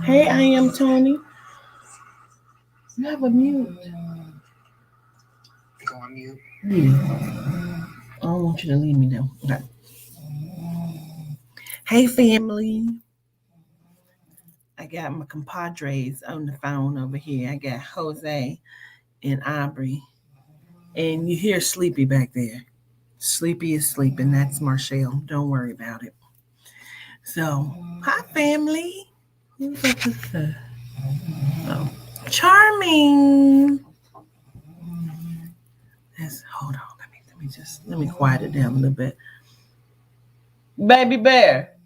Hey, I am Tony. You have a mute. Go on mute. Yeah. I don't want you to leave me though. Okay. Hey, family. I got my compadres on the phone over here. I got Jose and Aubrey. And you hear Sleepy back there. Sleepy is sleeping. That's Marshall. Don't worry about it. So, hi, family. Who's up with her? Oh, Charming. Hold on. Let me quiet it down a little bit. Baby bear.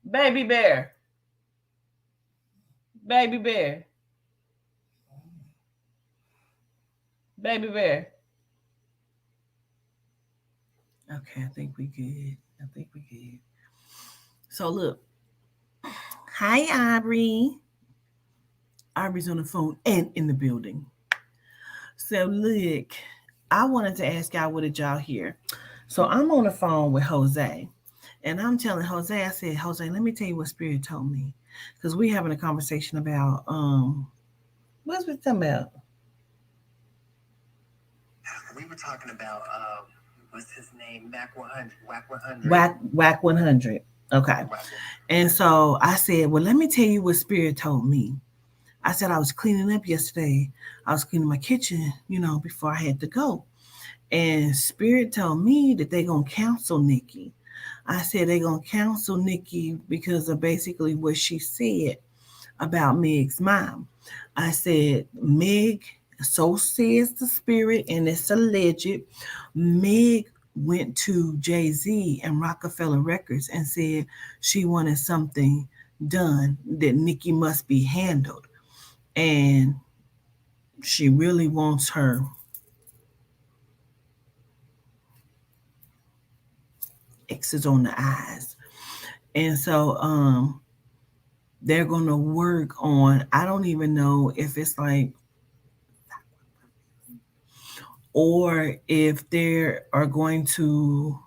Baby bear. Baby bear. Baby bear. Okay, I think we good. I think we good. So look. Hi, Aubrey. Aubrey's on the phone and in the building. So look, I wanted to ask y'all, what did y'all hear? So I'm on the phone with Jose. And I'm telling Jose, I said, Jose, let me tell you what Spirit told me. Because we having a conversation about what's we talking about? We were talking about what's his name? Mac 100, Whack 100. Whack 100. Okay. Whack. And so I said, well, let me tell you what Spirit told me. I said I was cleaning up yesterday. I was cleaning my kitchen, before I had to go. And Spirit told me that they're going to counsel Nikki. I said they're going to counsel Nikki because of basically what she said about Meg's mom. I said, Meg, so says the Spirit, and it's alleged, Meg went to Jay-Z and Rockefeller Records and said she wanted something done that Nikki must be handled. And she really wants her X's on the eyes. And so they're gonna work on, I don't even know if it's like, or if they are going to,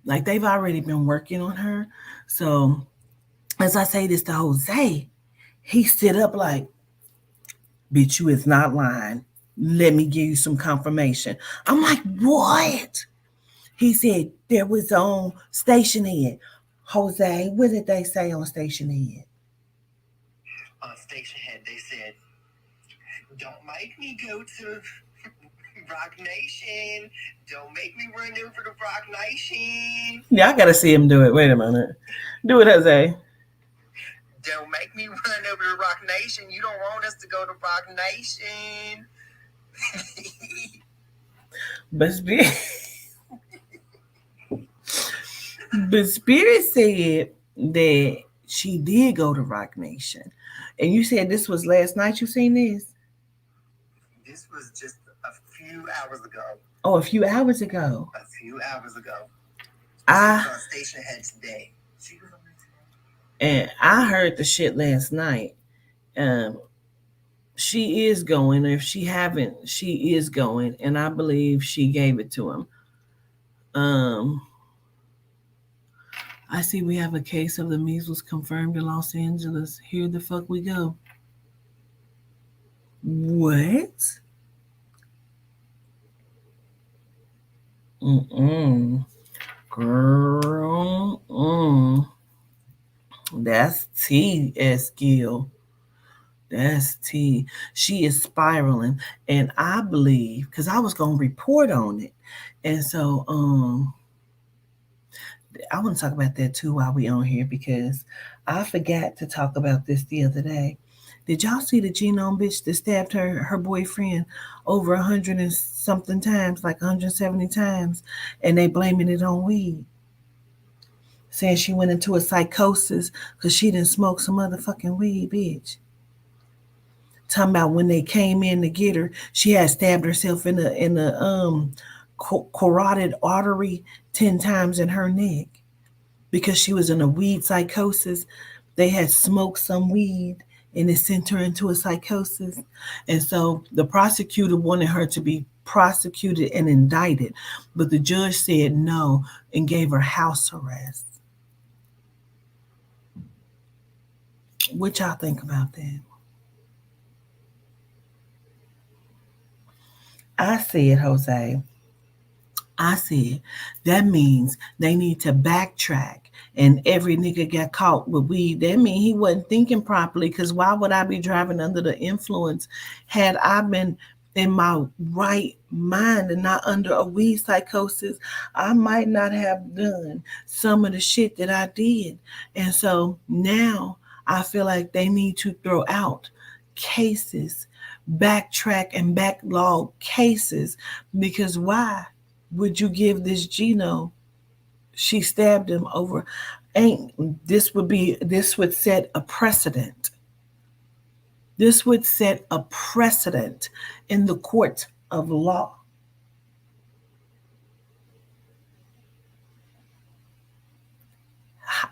like, they've already been working on her. So as I say this to Jose, he stood up like, bitch, you is not lying. Let me give you some confirmation. I'm like, what? He said there was on Station Head. Jose, what did they say on Station Head? On Station Head, they said, don't make me go to Rock Nation. Don't make me run over to Rock Nation. Yeah, I gotta see him do it. Wait a minute. Do it, Jose. Don't make me run over to Rock Nation. You don't want us to go to Rock Nation. But Spirit said that she did go to Rock Nation. And you said this was last night you seen this? This was just a few hours ago. Oh, a few hours ago. A few hours ago. I She was on Station Head today. and I heard the shit last night. Um, she is going. If she haven't, she is going, and I believe she gave it to him. Um, I see we have a case of the measles confirmed in Los Angeles. Here the fuck we go. What? Mm-mm. Girl. That's T, S. Gill. That's T. She is spiraling. And I believe, because I was going to report on it. And so I want to talk about that too while we on here, because I forgot to talk about this the other day. Did y'all see the genome bitch that stabbed her boyfriend over 100 and something times, like 170 times, and they blaming it on weed? Saying she went into a psychosis because she didn't smoke some motherfucking weed, bitch. Talking about when they came in to get her, she had stabbed herself in the carotid artery 10 times in her neck because she was in a weed psychosis. They had smoked some weed and it sent her into a psychosis. And so the prosecutor wanted her to be prosecuted and indicted, but the judge said no and gave her house arrest. What y'all think about that? I said, Jose, I said, that means they need to backtrack. And every nigga got caught with weed. That means he wasn't thinking properly. Because why would I be driving under the influence had I been in my right mind and not under a weed psychosis? I might not have done some of the shit that I did. And so now I feel like they need to throw out cases, backtrack and backlog cases. Because why would you give this Gino? She stabbed him over. Ain't this would set a precedent. This would set a precedent in the court of law.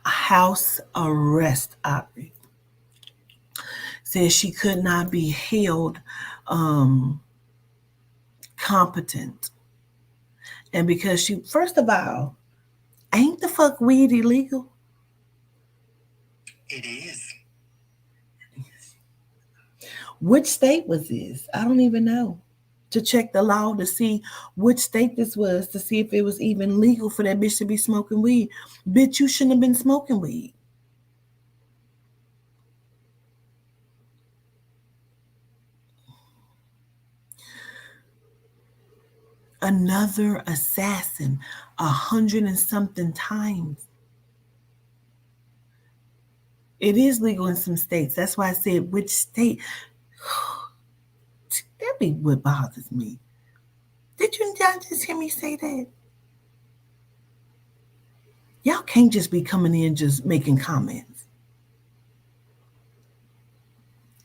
House arrest, Aubrey says she could not be held um, competent, and because she, first of all, ain't the fuck weed illegal? It is. Which state was this? I don't even know. To check the law to see which state this was, to see if it was even legal for that bitch to be smoking weed. Bitch, you shouldn't have been smoking weed. Another assassin, 100 and something times. It is legal in some states. That's why I said which state. That be what bothers me. Did you not just hear me say that? Y'all can't just be coming in just making comments.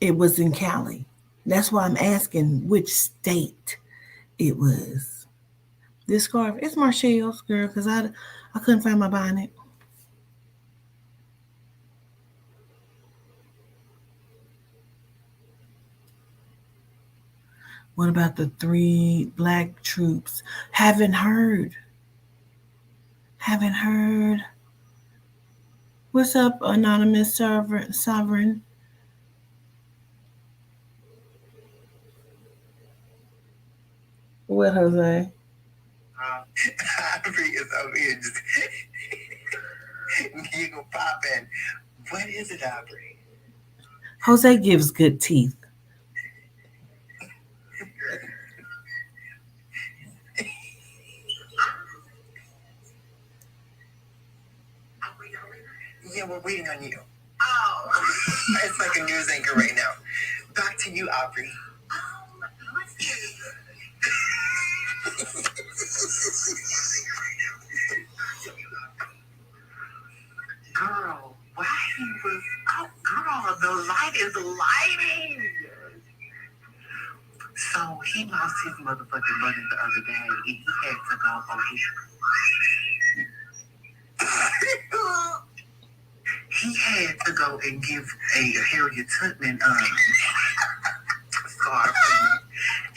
It was in Cali. That's why I'm asking which state it was. This scarf, it's Marshall's, girl, because I couldn't find my bonnet. What about the three black troops? Haven't heard. Haven't heard. What's up, anonymous sovereign? What, Jose? Aubrey is over here just giggle popping. What is it, Aubrey? Jose gives good teeth. Yeah, we're waiting on you. Oh. It's like a news anchor right now. Back to you, Aubrey. Girl, why he was out? Girl, the light is lighting. So he lost his motherfucking money the other day, and he had to go on his. He had to go and give a Harriet Tubman scarf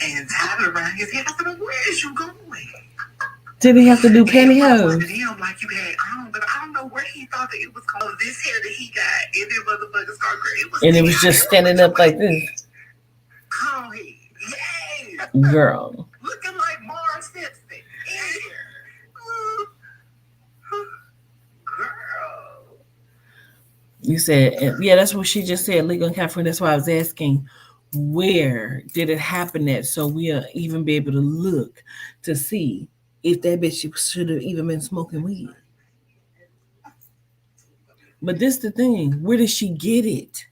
and tie it around his head. I said, "Where is you going?" Did he have to do pantyhose? Him like you had on, but I don't know where he thought that it was called. This hair that he got in that motherfucking scarf, and it was just standing up like this. Call he, yay, girl, looking like Mars Simpson in here. Girl, you said, yeah, that's what she just said. Legal in California. That's why I was asking, where did it happen at? So we'll even be able to look to see if that bitch should have even been smoking weed. But this the thing, where did she get it?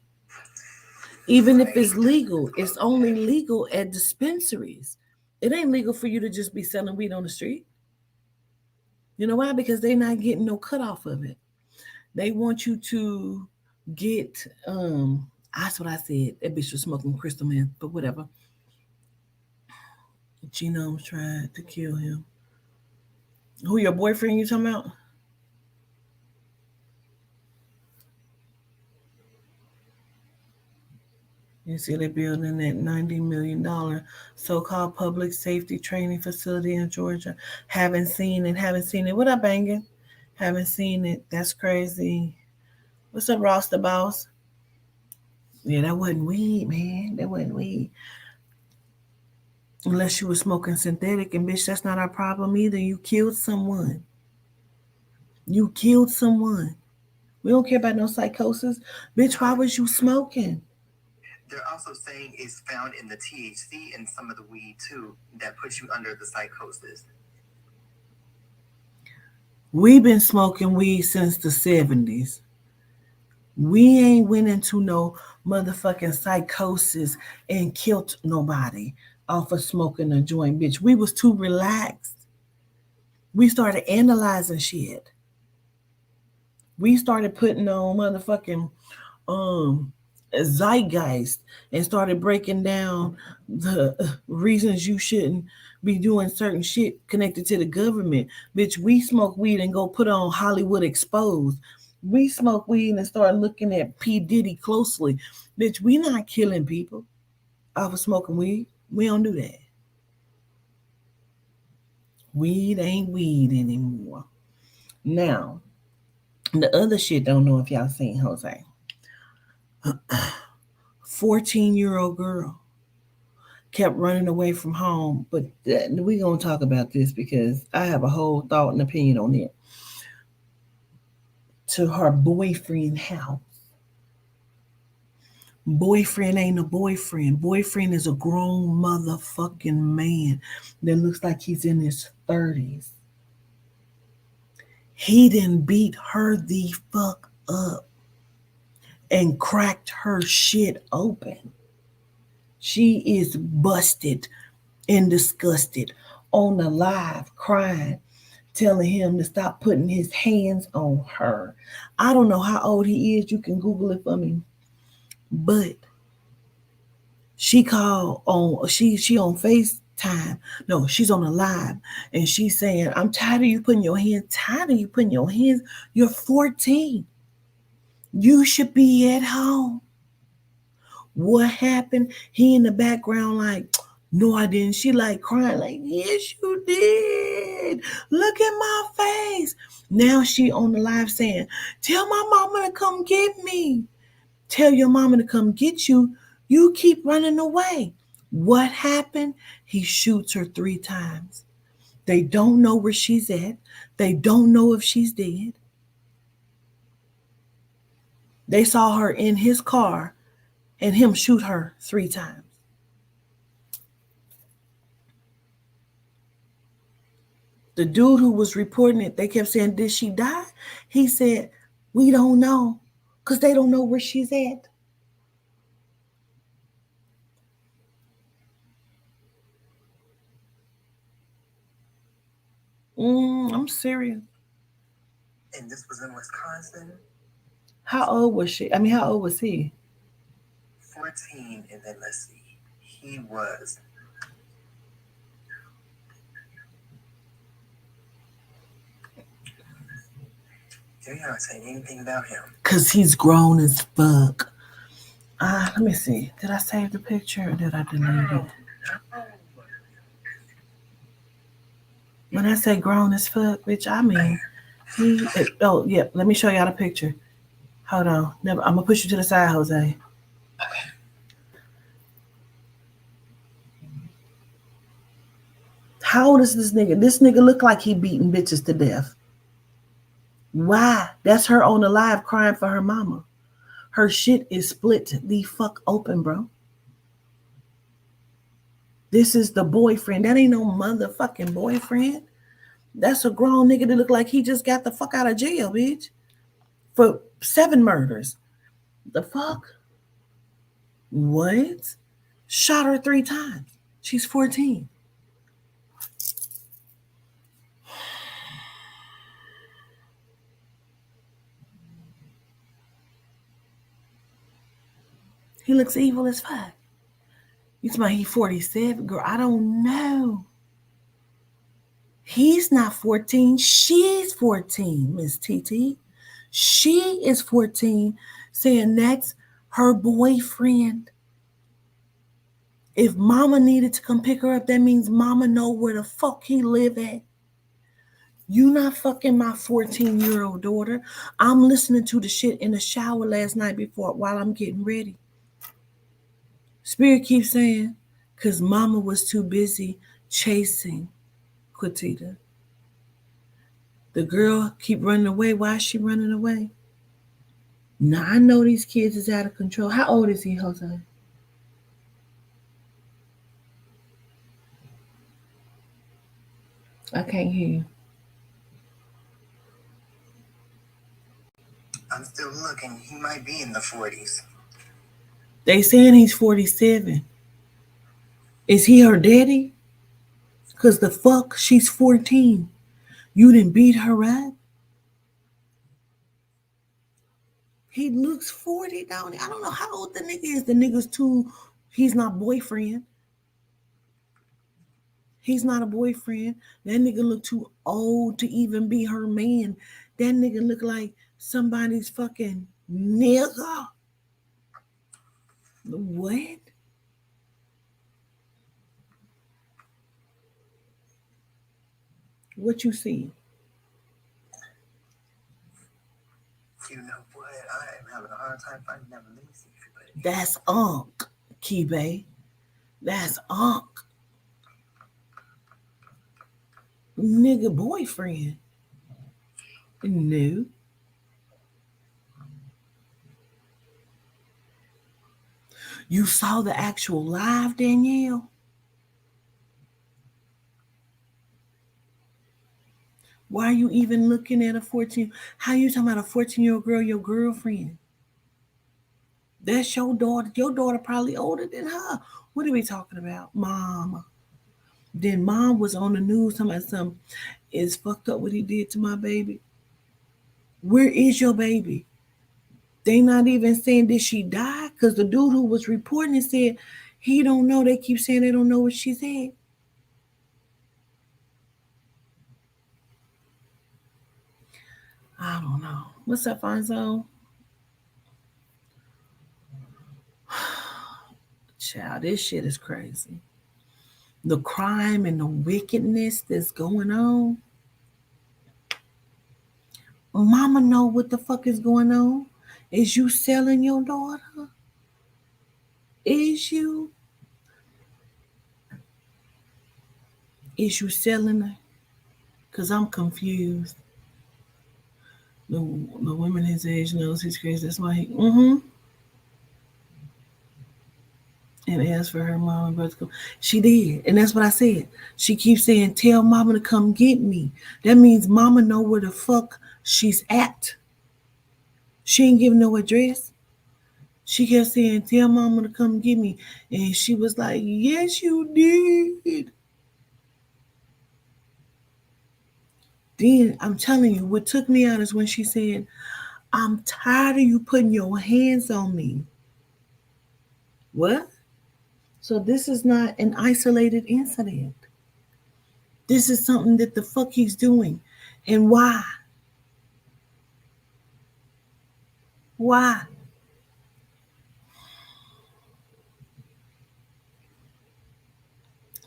Even if it's legal, it's only legal at dispensaries. It ain't legal for you to just be selling weed on the street. You know why? Because they're not getting no cut off of it. They want you to get that's what I said. That bitch was smoking crystal man, but whatever. Genomes tried to kill him. Who, your boyfriend you talking about? You see they're building that $90 million so-called public safety training facility in Georgia. Haven't seen it. Haven't seen it. What up, banging? Haven't seen it. That's crazy. What's up, Ross the boss? Yeah, that wasn't weed, man. That wasn't weed. Unless you were smoking synthetic, and bitch, that's not our problem either. You killed someone. You killed someone. We don't care about no psychosis. Bitch, why was you smoking? They're also saying it's found in the THC in some of the weed too that puts you under the psychosis. We been smoking weed since the 70s. We ain't went into no motherfucking psychosis and killed nobody off of smoking a joint, bitch. We was too relaxed. We started analyzing shit. We started putting on motherfucking um zeitgeist and started breaking down the reasons you shouldn't be doing certain shit connected to the government. Bitch, we smoke weed and go put on Hollywood Exposed. We smoke weed and start looking at P. Diddy closely. Bitch, we not killing people off of smoking weed. We don't do that. Weed ain't weed anymore. Now, the other shit, don't know if y'all seen Jose. 14-year-old girl kept running away from home. But we're going to talk about this because I have a whole thought and opinion on it. To her boyfriend house. Boyfriend ain't a boyfriend. Boyfriend is a grown motherfucking man that looks like he's in his 30s. He didn't beat her the fuck up and cracked her shit open. She is busted and disgusted on the live crying, telling him to stop putting his hands on her. I don't know how old he is. You can Google it for me. But she called on she on FaceTime. No, she's on a live and she's saying, I'm tired of you putting your hands, tired of you putting your hands. You're 14. You should be at home. What happened? He in the background like, no, I didn't. She like crying like, yes, you did. Look at my face. Now she on the live saying, tell my mama to come get me. Tell your mama to come get you. You keep running away. What happened? He shoots her 3 times. They don't know where she's at. They don't know if she's dead. They saw her in his car and him shoot her 3 times. The dude who was reporting it, they kept saying, did she die? He said, we don't know because they don't know where she's at. I'm serious. And this was in Wisconsin. How old was she? I mean, how old was he? 14, and then let's see. He was. They're not saying anything about him. Because he's grown as fuck. Let me see. Did I save the picture or did I delete it? When I say grown as fuck, bitch, I mean he. Oh yeah, let me show y'all the picture. Hold on. Never. I'm gonna push you to the side, Jose. How old is this nigga? This nigga look like he beating bitches to death. Why? That's her on the live crying for her mama. Her shit is split the fuck open, bro. This is the boyfriend. That ain't no motherfucking boyfriend. That's a grown nigga that look like he just got the fuck out of jail, bitch. For 7 murders. The fuck? What? Shot her 3 times. She's 14. He looks evil as fuck. You talking about he 47? Girl, I don't know. He's not 14. She's 14, Miss TT. She is 14, saying that's her boyfriend. If mama needed to come pick her up, that means mama know where the fuck he live at. You not fucking my 14-year-old daughter. I'm listening to the shit in the shower last night before while I'm getting ready. Spirit keeps saying, because mama was too busy chasing Quitita. The girl keep running away. Why is she running away? Now I know these kids is out of control. How old is he, Jose? I can't hear you. I'm still looking. He might be in the 40s. They saying he's 47. Is he her daddy? Cause the fuck, she's 14. You didn't beat her up. He looks 40 down there. I don't know how old the nigga is. The nigga's too. He's not boyfriend. He's not a boyfriend. That nigga look too old to even be her man. That nigga look like somebody's fucking nigga. What? What you see? You know what? I am having a hard time finding that. Let me see if you put it. That's Unc, Kibe. That's Unc. Nigga boyfriend. No. You saw the actual live, Danielle? Why are you even looking at a 14? How you talking about a 14-year-old girl, your girlfriend? That's your daughter. Your daughter probably older than her. What are we talking about? Mom. Then mom was on the news talking about something. It's fucked up what he did to my baby. Where is your baby? They not even saying did she die? Because the dude who was reporting it said he don't know. They keep saying they don't know what she said. I don't know. What's up, Fonzo? Child, this shit is crazy. The crime and the wickedness that's going on. Mama know what the fuck is going on. Is you selling your daughter? Is you? Is you selling her? Cause I'm confused. The woman his age knows he's crazy. That's why he and asked for her mom and brother to come. She did, and that's what I said. She keeps saying, "Tell mama to come get me." That means mama know where the fuck she's at. She ain't giving no address. She kept saying, "Tell mama to come get me," and she was like, "Yes, you did." Then I'm telling you, what took me out is when she said, "I'm tired of you putting your hands on me." What? So this is not an isolated incident. This is something that the fuck he's doing. And why? Why?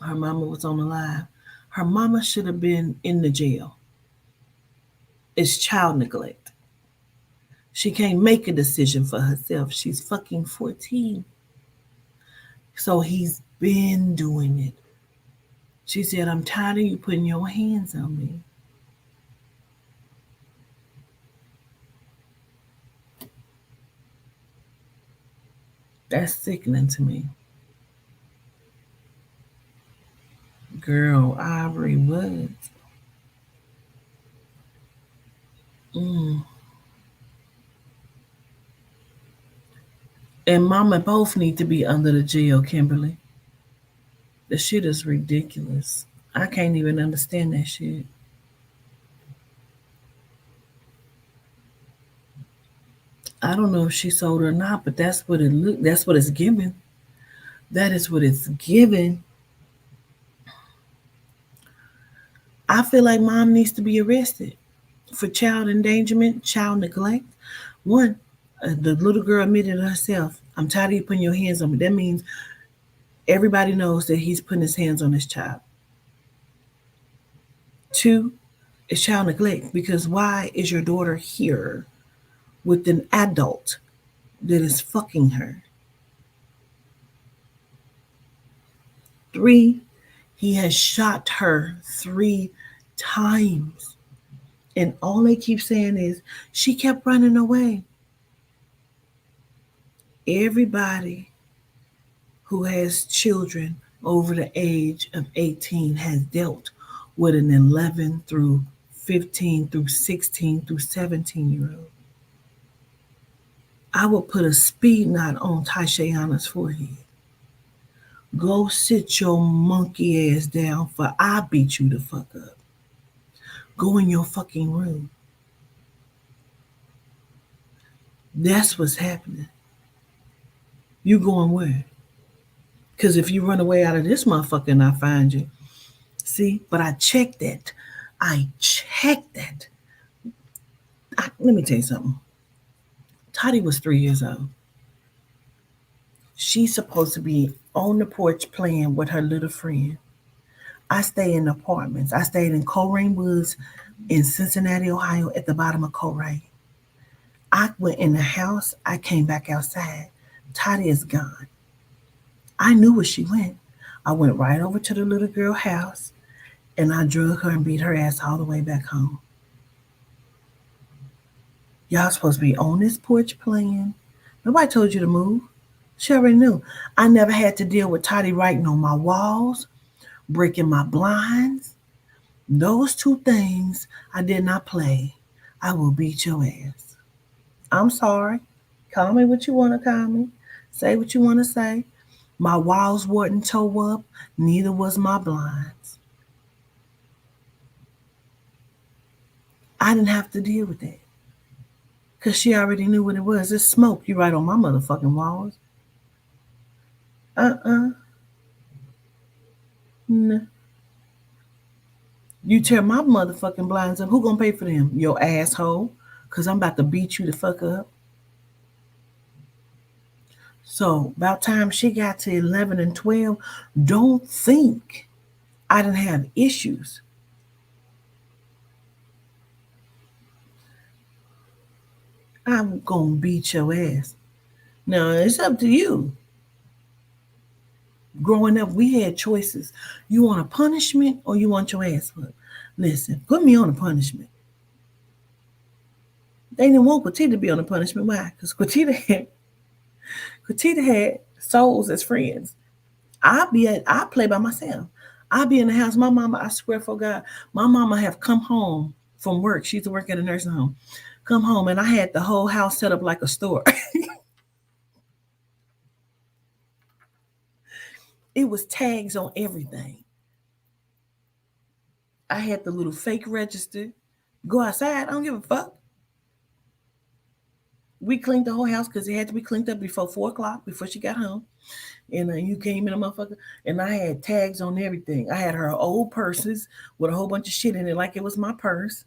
Her mama was on the live. Her mama should have been in the jail. It's child neglect. She can't make a decision for herself. She's fucking 14. So he's been doing it. She said, "I'm tired of you putting your hands on me." That's sickening to me. Girl, Ivory Woods. Mm. And mama both need to be under the jail, Kimberly. The shit is ridiculous. I can't even understand that shit. I don't know if she sold or not, but that's what it look. That's what it's given. That is what it's given. I feel like mom needs to be arrested for child endangerment, child neglect. One, the little girl admitted herself, "I'm tired of you putting your hands on me." That means everybody knows that he's putting his hands on this child. Two, it's child neglect because why is your daughter here with an adult that is fucking her? Three, he has shot her 3 times. And all they keep saying is, she kept running away. Everybody who has children over the age of 18 has dealt with an 11 through 15 through 16 through 17-year-old. I will put a speed knot on Tashayana's forehead. Go sit your monkey ass down, for I beat you the fuck up. Go in your fucking room. That's what's happening. You going where? Because if you run away out of this motherfucker and I find you, see, but I checked that. I checked that. Let me tell you something. Toddy was 3 years old. She's supposed to be on the porch playing with her little friend. I stay in apartments. I stayed in Coleraine Woods in Cincinnati, Ohio, at the bottom of Coleraine. I went in the house. I came back outside. Toddy is gone. I knew where she went. I went right over to the little girl house and I drug her and beat her ass all the way back home. Y'all supposed to be on this porch playing. Nobody told you to move. She already knew. I never had to deal with Toddy writing on my walls, breaking my blinds. Those two things I did not play. I will beat your ass. I'm sorry. Call me what you want to call me. Say what you want to say. My walls weren't tore up. Neither was my blinds. I didn't have to deal with that. Because she already knew what it was. It's smoke you write on my motherfucking walls. Uh-uh. No. You tear my motherfucking blinds up. Who gonna pay for them? Your asshole. Because I'm about to beat you the fuck up. So about time she got to 11 and 12, don't think I didn't have issues. I'm gonna beat your ass. Now it's up to you. Growing up, we had choices. You want a punishment or you want your ass whipped? Listen, put me on a punishment. They didn't want Quatita to be on a punishment. Why? Because Quatita had souls as friends. I play by myself. I be in the house. My mama, I swear for God, my mama have come home from work. She used to work at a nursing home. Come home and I had the whole house set up like a store. It was tags on everything. I had the little fake register. Go outside. I don't give a fuck. We cleaned the whole house because it had to be cleaned up before 4 o'clock, before she got home. And you came in a motherfucker, and I had tags on everything. I had her old purses with a whole bunch of shit in it, like it was my purse.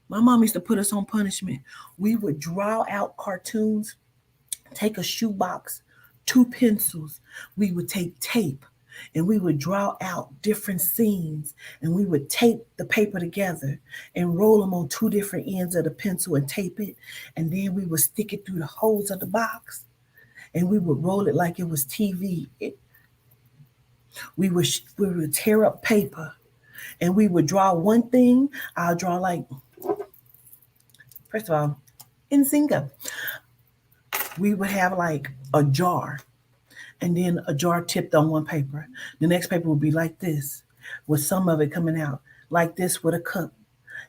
My mom used to put us on punishment. We would draw out cartoons, take a shoebox, 2 pencils. We would take tape and we would draw out different scenes and we would tape the paper together and roll them on 2 different ends of the pencil and tape it. And then we would stick it through the holes of the box and we would roll it like it was TV. We would tear up paper and we would draw one thing. I'll draw like, first of all, in Zinga, we would have like a jar and then a jar tipped on one paper. The next paper would be like this, with some of it coming out, like this with a cup,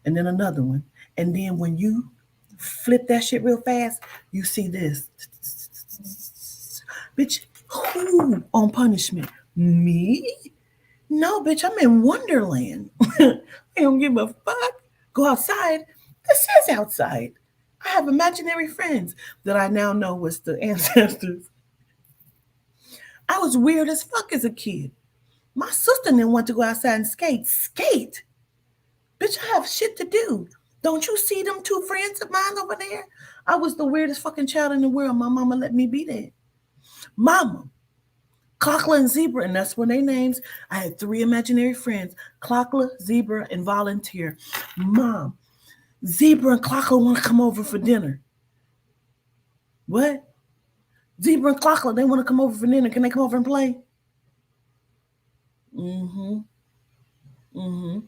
and then another one. And then when you flip that shit real fast, you see this. Bitch, who on punishment? Me? No, bitch, I'm in Wonderland. I don't give a fuck. Go outside. This is outside. I have imaginary friends that I now know was the ancestors. I was weird as fuck as a kid. My sister didn't want to go outside and skate. Skate? Bitch, I have shit to do. Don't you see them 2 friends of mine over there? I was the weirdest fucking child in the world. My mama let me be there. Mama, Clockla and Zebra, and that's what their names. I had 3 imaginary friends, Clockla, Zebra, and Volunteer. Mom, Zebra and Clockla want to come over for dinner. What? Zebra and Clockla, they want to come over for dinner. Can they come over and play? Mm-hmm. Mm-hmm.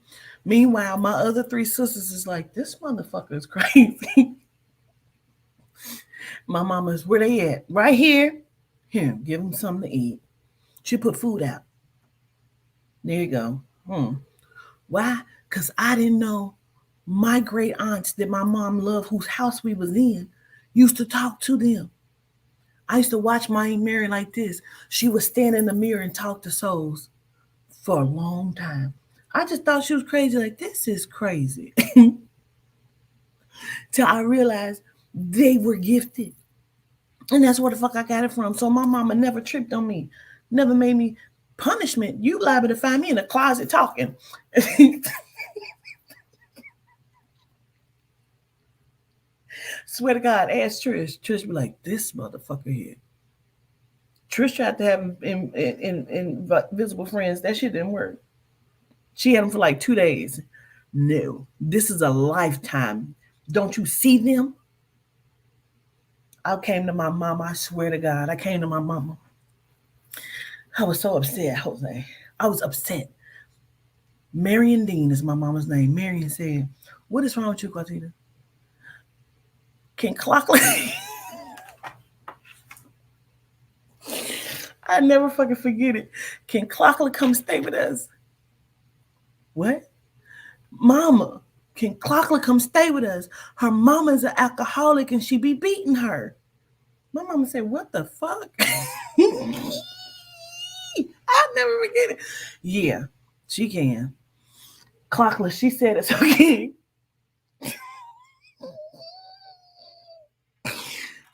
Meanwhile, my other three sisters is like, this motherfucker is crazy. My mama's where they at? Right here. Here, give them something to eat. She put food out. There you go. Why? Because I didn't know my great aunts that my mom loved, whose house we was in, used to talk to them. I used to watch my Aunt Mary like this. She would stand in the mirror and talk to souls for a long time. I just thought she was crazy. Like, this is crazy. Till I realized they were gifted. And that's where the fuck I got it from. So my mama never tripped on me, never made me punishment. You liable to find me in the closet talking. Swear to God, ask Trish. Trish be like, this motherfucker here. Trish tried to have him in Visible Friends. That shit didn't work. She had him for like 2 days. No, this is a lifetime. Don't you see them? I came to my mama. I swear to God, I came to my mama. I was so upset, Jose. I was upset. Marion Dean is my mama's name. Marion said, "What is wrong with you, Cartita? Can Clocklet?" I never fucking forget it. Can Clocklet come stay with us? What? Mama, can Clocklet come stay with us? Her mama's an alcoholic and she be beating her. My mama said, what the fuck? I'll never forget it. Yeah, she can. Clocklet, she said it's okay.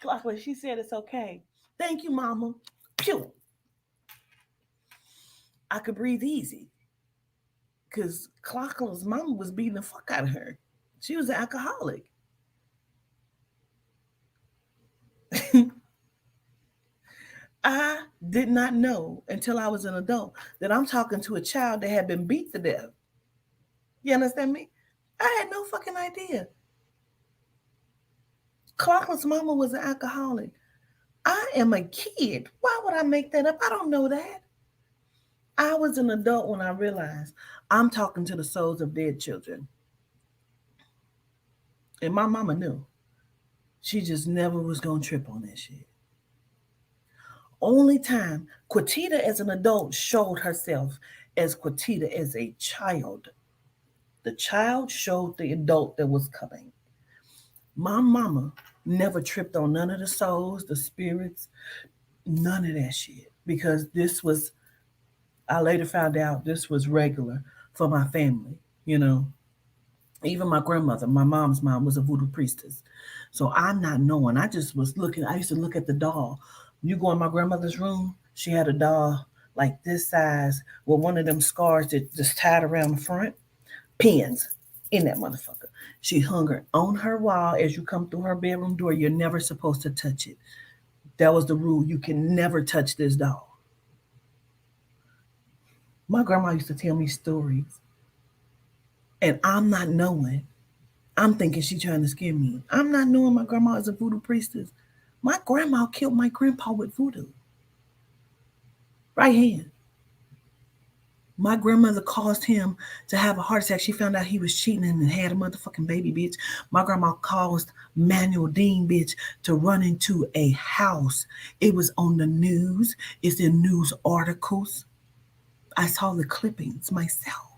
Clocklet, she said it's okay. Thank you, mama. Pew. I could breathe easy. Because Clocklet's mama was beating the fuck out of her. She was an alcoholic. I did not know until I was an adult that I'm talking to a child that had been beat to death. You understand me? I had no fucking idea. Clark's mama was an alcoholic. I am a kid. Why would I make that up? I don't know that. I was an adult when I realized I'm talking to the souls of dead children. And my mama knew. She just never was going to trip on that shit. Only time Quatita as an adult showed herself as Quatita as a child. The child showed the adult that was coming. My mama never tripped on none of the souls, the spirits, none of that shit. Because this was, I later found out this was regular for my family, you know. Even my grandmother, my mom's mom, was a voodoo priestess. So I'm not knowing. I just was looking. I used to look at the doll. You go in my grandmother's room, she had a doll like this size with one of them scars that just tied around the front, pins in that motherfucker. She hung her on her wall as you come through her bedroom door. You're never supposed to touch it. That was the rule. You can never touch this doll. My grandma used to tell me stories, and I'm not knowing. I'm thinking she trying to scare me. I'm not knowing my grandma is a voodoo priestess. My grandma killed my grandpa with voodoo. Right hand. My grandmother caused him to have a heart attack. She found out he was cheating and had a motherfucking baby, bitch. My grandma caused Manuel Dean, bitch, to run into a house. It was on the news. It's in news articles. I saw the clippings myself.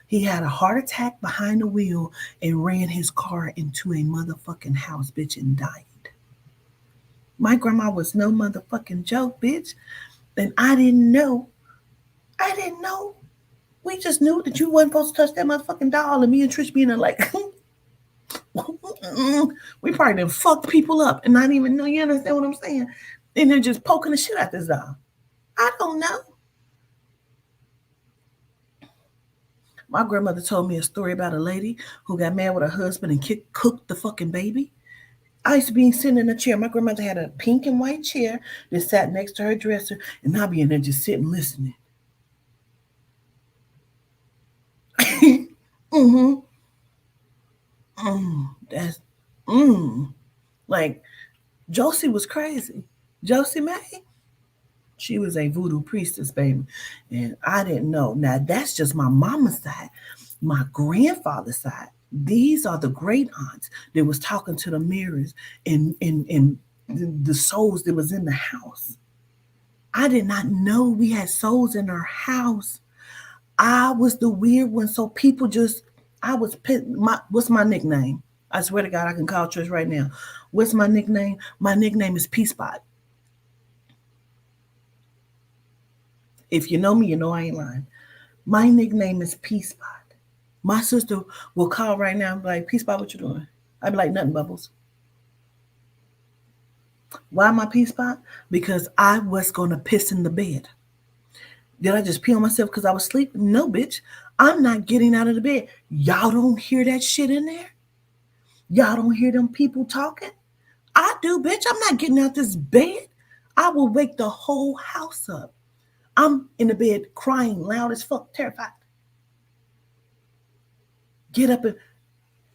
He had a heart attack behind the wheel and ran his car into a motherfucking house, bitch, and died. My grandma was no motherfucking joke, bitch. And I didn't know. I didn't know. We just knew that you wasn't supposed to touch that motherfucking doll. And me and Trish being like, we probably done fucked people up and not even know. You understand what I'm saying? And they're just poking the shit out this doll. I don't know. My grandmother told me a story about a lady who got mad with her husband and cooked the fucking baby. I used to be sitting in a chair. My grandmother had a pink and white chair that sat next to her dresser, and I'd be in there just sitting listening. mm-hmm. That's like Josie was crazy. Josie May. She was a voodoo priestess, baby. And I didn't know. Now, that's just my mama's side. My grandfather's side. These are the great aunts that was talking to the mirrors and the souls that was in the house. I did not know we had souls in our house. I was the weird one. So people just, I was pissed. What's my nickname? I swear to God, I can call church right now. What's my nickname? My nickname is Peace Spot. If you know me, you know I ain't lying. My nickname is Peace Spot. My sister will call right now and be like, Peace Spot, what you doing? I'd be like, nothing, Bubbles. Why my Peace Spot? Because I was going to piss in the bed. Did I just pee on myself because I was sleeping? No, bitch. I'm not getting out of the bed. Y'all don't hear that shit in there? Y'all don't hear them people talking? I do, bitch. I'm not getting out this bed. I will wake the whole house up. I'm in the bed crying loud as fuck, terrified. Get up and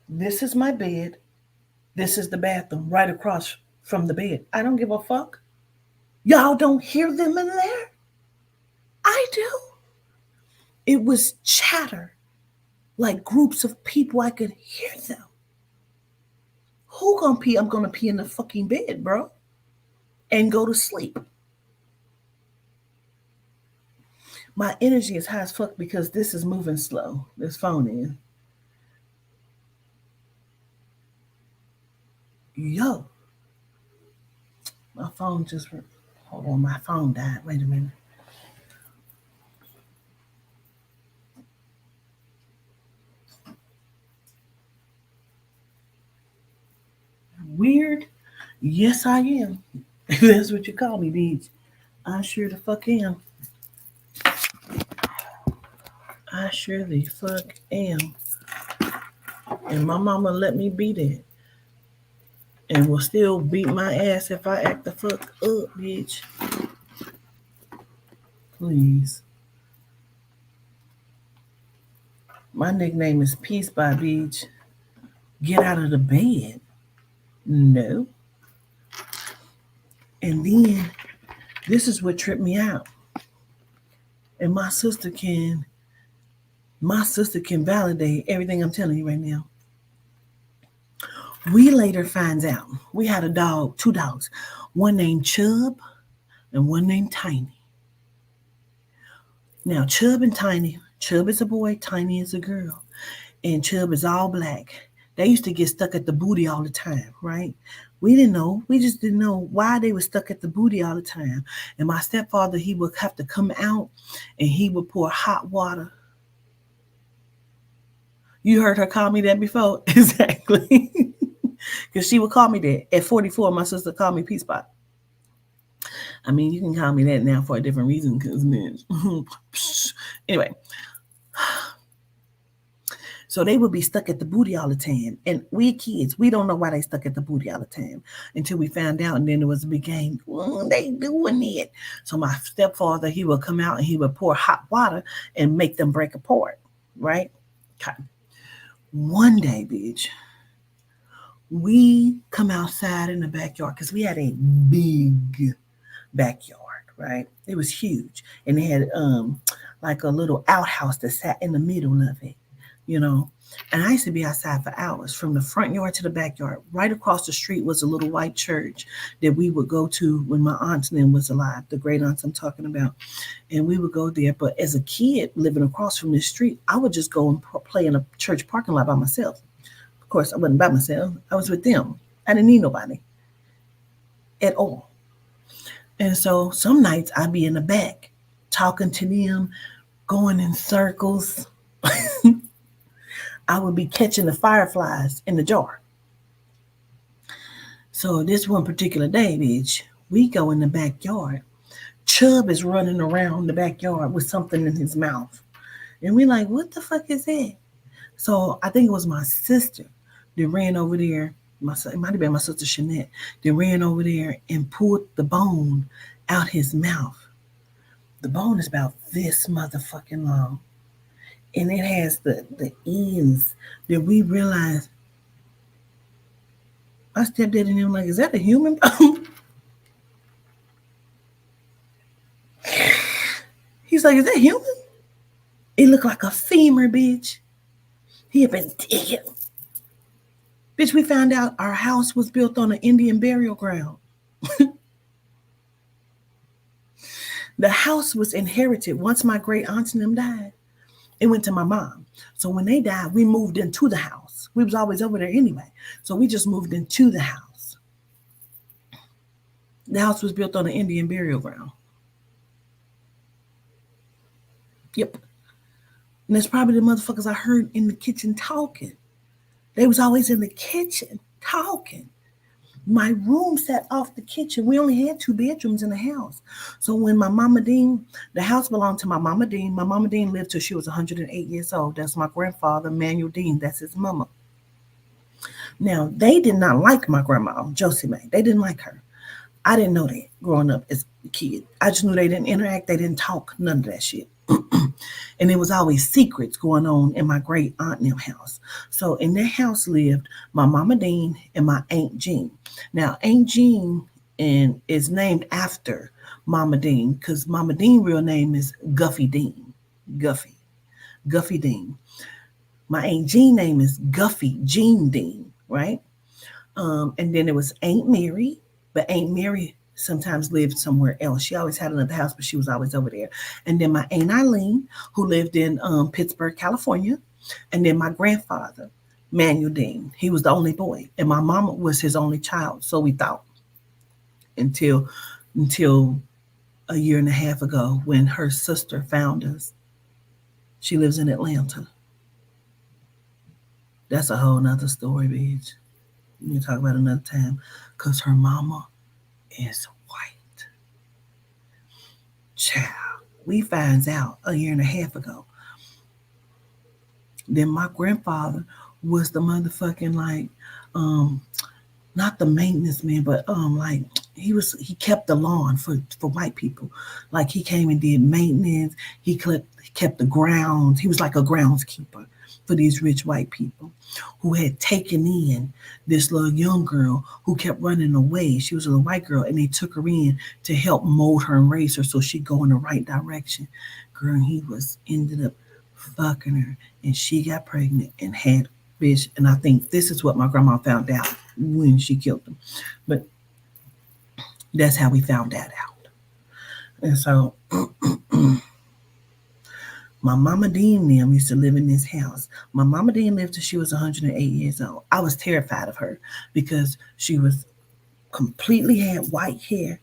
this is my bed. This is the bathroom right across from the bed. I don't give a fuck. Y'all don't hear them in there? I do. It was chatter, like groups of people. I could hear them. Who gonna pee? I'm gonna pee in the fucking bed, bro, and go to sleep. My energy is high as fuck because this is moving slow. This phone is. Yo, my phone just. Hold on, my phone died. Wait a minute. Weird? Yes, I am. If that's what you call me, Beach. I sure the fuck am. I sure the fuck am. And my mama let me beat it. And will still beat my ass if I act the fuck up, bitch. Please. My nickname is Peace by Beach. Get out of the bed. No. And then this is what tripped me out. And my sister can validate everything I'm telling you right now. We later finds out we had a dog, two dogs, one named Chub and one named Tiny. Now Chub and Tiny, Chub is a boy, Tiny is a girl, and Chub is all black. They used to get stuck at the booty all the time, right? We didn't know. We just didn't know why they were stuck at the booty all the time. And my stepfather, he would have to come out and he would pour hot water. You heard her call me that before? Exactly. Because she would call me that. At 44, my sister called me Peace Spot. I mean, you can call me that now for a different reason because, man. Anyway, so they would be stuck at the booty all the time. And we kids, we don't know why they stuck at the booty all the time until we found out. And then it was a big game. They doing it. So my stepfather, he would come out and he would pour hot water and make them break apart. Right? Okay. One day, bitch, we come outside in the backyard because we had a big backyard, right? It was huge. And they had like a little outhouse that sat in the middle of it, you know. And I used to be outside for hours from the front yard to the backyard. Right across the street was a little white church that we would go to when my aunt's name was alive, the great aunts I'm talking about. And we would go there. But as a kid living across from this street, I would just go and play in a church parking lot by myself. Of course, I wasn't by myself. I was with them. I didn't need nobody at all. And so some nights I'd be in the back talking to them, going in circles. I would be catching the fireflies in the jar. So this one particular day, bitch, we go in the backyard. Chub is running around the backyard with something in his mouth. And we like, what the fuck is that? So I think it was my sister that ran over there. It might have been my sister Shanette. That ran over there and pulled the bone out his mouth. The bone is about this motherfucking long. And it has the ends that we realized. I stepped at it and I'm like, is that a human bone? He's like, is that human? It looked like a femur, bitch. He had been digging. Bitch, we found out our house was built on an Indian burial ground. The house was inherited once my great aunt and them died. It went to my mom. So when they died, we moved into the house. We was always over there anyway. So we just moved into the house. The house was built on an Indian burial ground. Yep. And that's probably the motherfuckers I heard in the kitchen talking. They was always in the kitchen talking. My room sat off the kitchen. We only had 2 bedrooms in the house. So when my mama Dean, the house belonged to my mama Dean. My mama Dean lived till she was 108 years old. That's my grandfather, Manuel Dean. That's his mama. Now, they did not like my grandma, Josie Mae. They didn't like her. I didn't know that growing up as a kid. I just knew they didn't interact. They didn't talk. None of that shit. And there was always secrets going on in my great aunt and them house. So in that house lived my mama Dean and my aunt Jean. Now Aunt Jean and is named after Mama Dean because Mama Dean real name is Guffy Dean. Guffy. Guffy Dean. My Aunt Jean name is Guffy Jean Dean, right? And then it was Aunt Mary, but Aunt Mary sometimes lived somewhere else. She always had another house, but she was always over there. And then my Aunt Eileen, who lived in Pittsburgh, California. And then my grandfather, Manuel Dean. He was the only boy, and my mama was his only child. So we thought until until a year and a half ago when her sister found us. She lives in Atlanta. That's a whole nother story, bitch. We can talk about another time. Cause her mama is white. Child. We finds out a year and a half ago. Then my grandfather was the motherfucking like um not the maintenance man, but like he kept the lawn for white people. Like he came and did maintenance. He kept the grounds. He was like a groundskeeper for these rich white people who had taken in this little young girl who kept running away. She was a little white girl, and they took her in to help mold her and raise her so she'd go in the right direction. Girl, he was ended up fucking her, and she got pregnant and had bitch. And I think this is what my grandma found out when she killed him. But that's how we found that out. And so my mama Dean and them used to live in this house. My mama Dean lived till she was 108 years old. I was terrified of her because she was completely had white hair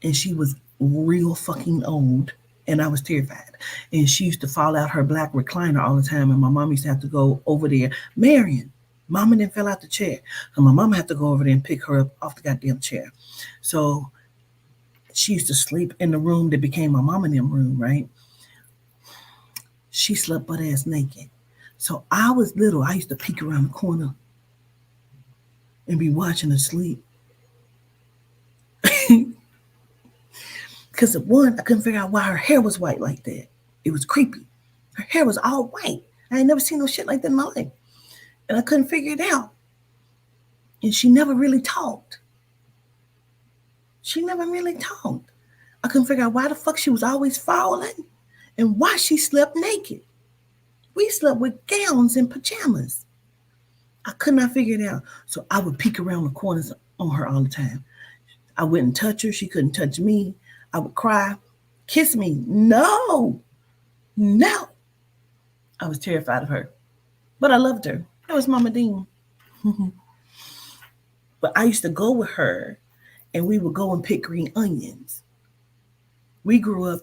and she was real fucking old. And I was terrified. And she used to fall out her black recliner all the time. And my mom used to have to go over there. Marion, mama then fell out the chair. So my mom had to go over there and pick her up off the goddamn chair. So she used to sleep in the room that became my mom and them room, right? She slept butt ass naked. So I was little. I used to peek around the corner and be watching her sleep. Because one, I couldn't figure out why her hair was white like that. It was creepy. Her hair was all white. I ain't never seen no shit like that in my life. And I couldn't figure it out. And she never really talked. She never really talked. I couldn't figure out why the fuck she was always falling and why she slept naked. We slept with gowns and pajamas. I could not figure it out. So I would peek around the corners on her all the time. I wouldn't touch her. She couldn't touch me. I would cry. Kiss me. No. No. I was terrified of her. But I loved her. That was Mama Dean. But I used to go with her and we would go and pick green onions. We grew up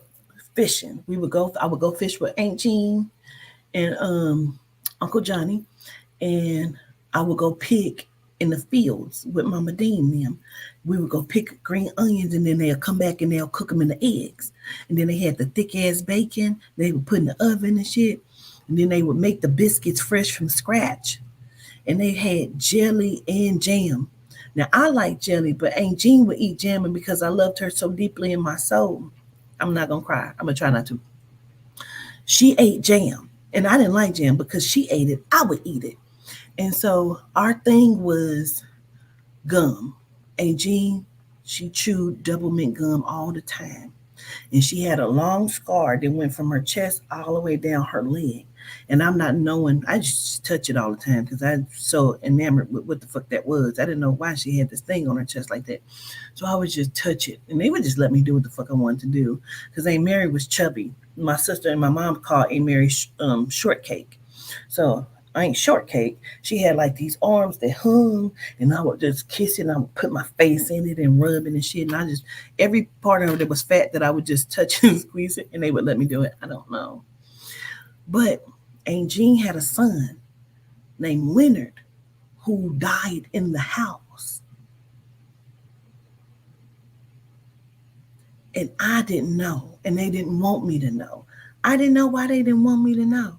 fishing. I would go fish with Aunt Jean and Uncle Johnny, and I would go pick in the fields with Mama Dean and them. We would go pick green onions, and then they'll come back and they'll cook them in the eggs. And then they had the thick ass bacon they would put in the oven and shit. And then they would make the biscuits fresh from scratch. And they had jelly and jam. Now I like jelly, but Aunt Jean would eat jam, and because I loved her so deeply in my soul, I'm not gonna cry. I'm gonna try not to. She ate jam, and I didn't like jam because she ate it. I would eat it, and so our thing was gum. Aunt Jean, she chewed double mint gum all the time. And she had a long scar that went from her chest all the way down her leg. And I'm not knowing, I just touch it all the time because I'm so enamored with what the fuck that was. I didn't know why she had this thing on her chest like that. So I would just touch it. And they would just let me do what the fuck I wanted to do. Because Aunt Mary was chubby. My sister and my mom called Aunt Mary shortcake. So I ain't shortcake. She had like these arms that hung, and I would just kiss it. And I would put my face in it and rub it and shit. And I just every part of it that was fat that I would just touch and squeeze it, and they would let me do it. I don't know, but Aunt Jean had a son named Leonard who died in the house, and I didn't know, and they didn't want me to know. I didn't know why they didn't want me to know,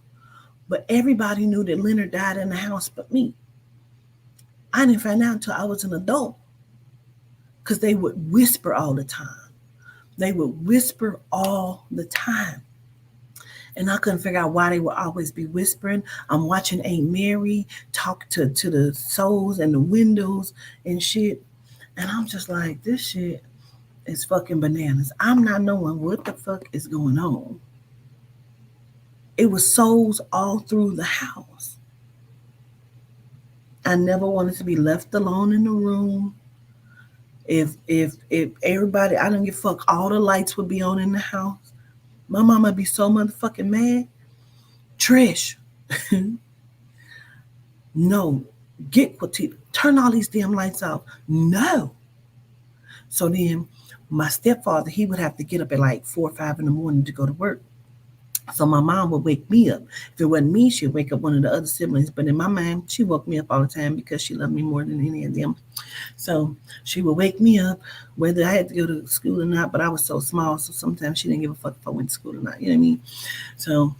but everybody knew that Leonard died in the house but me. I didn't find out until I was an adult because they would whisper all the time. They would whisper all the time. And I couldn't figure out why they would always be whispering. I'm watching Aunt Mary talk to the souls and the windows and shit. And I'm just like, this shit is fucking bananas. I'm not knowing what the fuck is going on. It was souls all through the house. I never wanted to be left alone in the room. If everybody, I don't give a fuck, all the lights would be on in the house. My mama would be so motherfucking mad. Trish, no, get Quatita, turn all these damn lights off. No. So then my stepfather, he would have to get up at like 4 or 5 in the morning to go to work. So my mom would wake me up. If it wasn't me, she'd wake up one of the other siblings. But in my mind, she woke me up all the time because she loved me more than any of them. So she would wake me up, whether I had to go to school or not. But I was so small, so sometimes she didn't give a fuck if I went to school or not. You know what I mean? So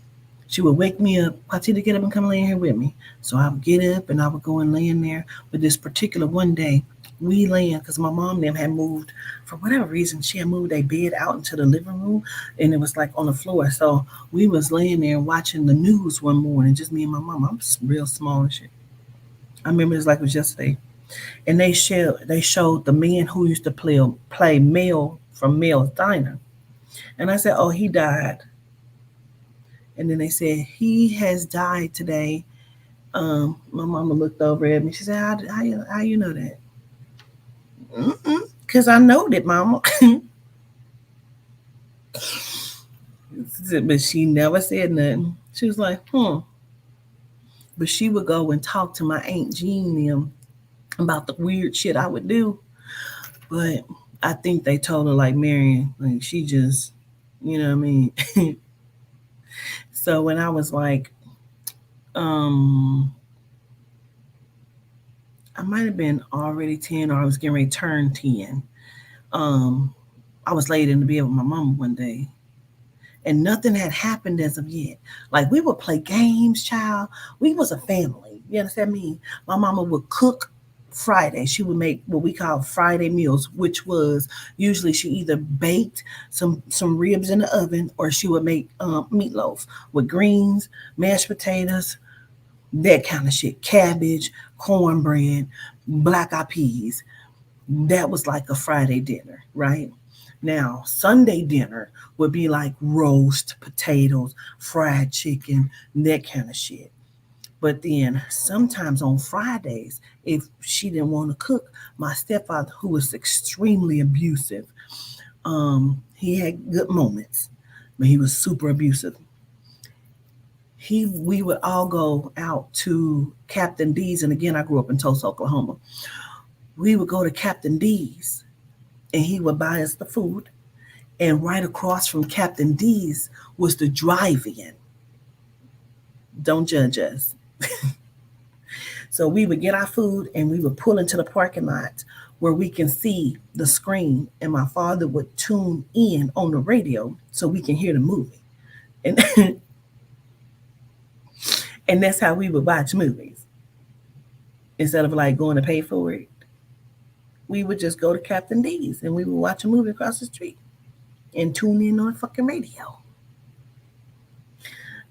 she would wake me up, Patita, get up and come lay in here with me. So I would get up and I would go and lay in there. But this particular one day, we laying because my mom and them had moved for whatever reason. She had moved a bed out into the living room, and it was like on the floor. So we was laying there watching the news one morning, just me and my mom. I'm real small and shit. I remember it's like it was yesterday, and they showed the man who used to play Mel from Mel's Diner, and I said, oh, he died. And then they said he has died today. My mama looked over at me. She said, how you know that? Because I know that, mama. But she never said nothing. She was like, But she would go and talk to my Aunt Jean them about the weird shit I would do. But I think they told her, like, Marion, like, she just, you know what I mean? So when I was like, um, I might have been already 10 or I was getting ready to turn 10. Um, I was laid in the bed with my mama one day, and nothing had happened as of yet. Like we would play games, child. We was a family. You understand me? My mama would cook Friday. She would make what we call Friday meals, which was usually she either baked some ribs in the oven or she would make meatloaf with greens, mashed potatoes, that kind of shit, cabbage, cornbread, black eyed peas. That was like a Friday dinner, right? Now, Sunday dinner would be like roast potatoes, fried chicken, that kind of shit. But then sometimes on Fridays, if she didn't want to cook, my stepfather, who was extremely abusive, he had good moments, but he was super abusive. We would all go out to Captain D's, and again, I grew up in Tulsa, Oklahoma. We would go to Captain D's, and he would buy us the food. And right across from Captain D's was the drive-in. Don't judge us. So we would get our food and we would pull into the parking lot where we can see the screen, and my father would tune in on the radio so we can hear the movie. And and that's how we would watch movies. Instead of like going to pay for it, we would just go to Captain D's and we would watch a movie across the street and tune in on the fucking radio.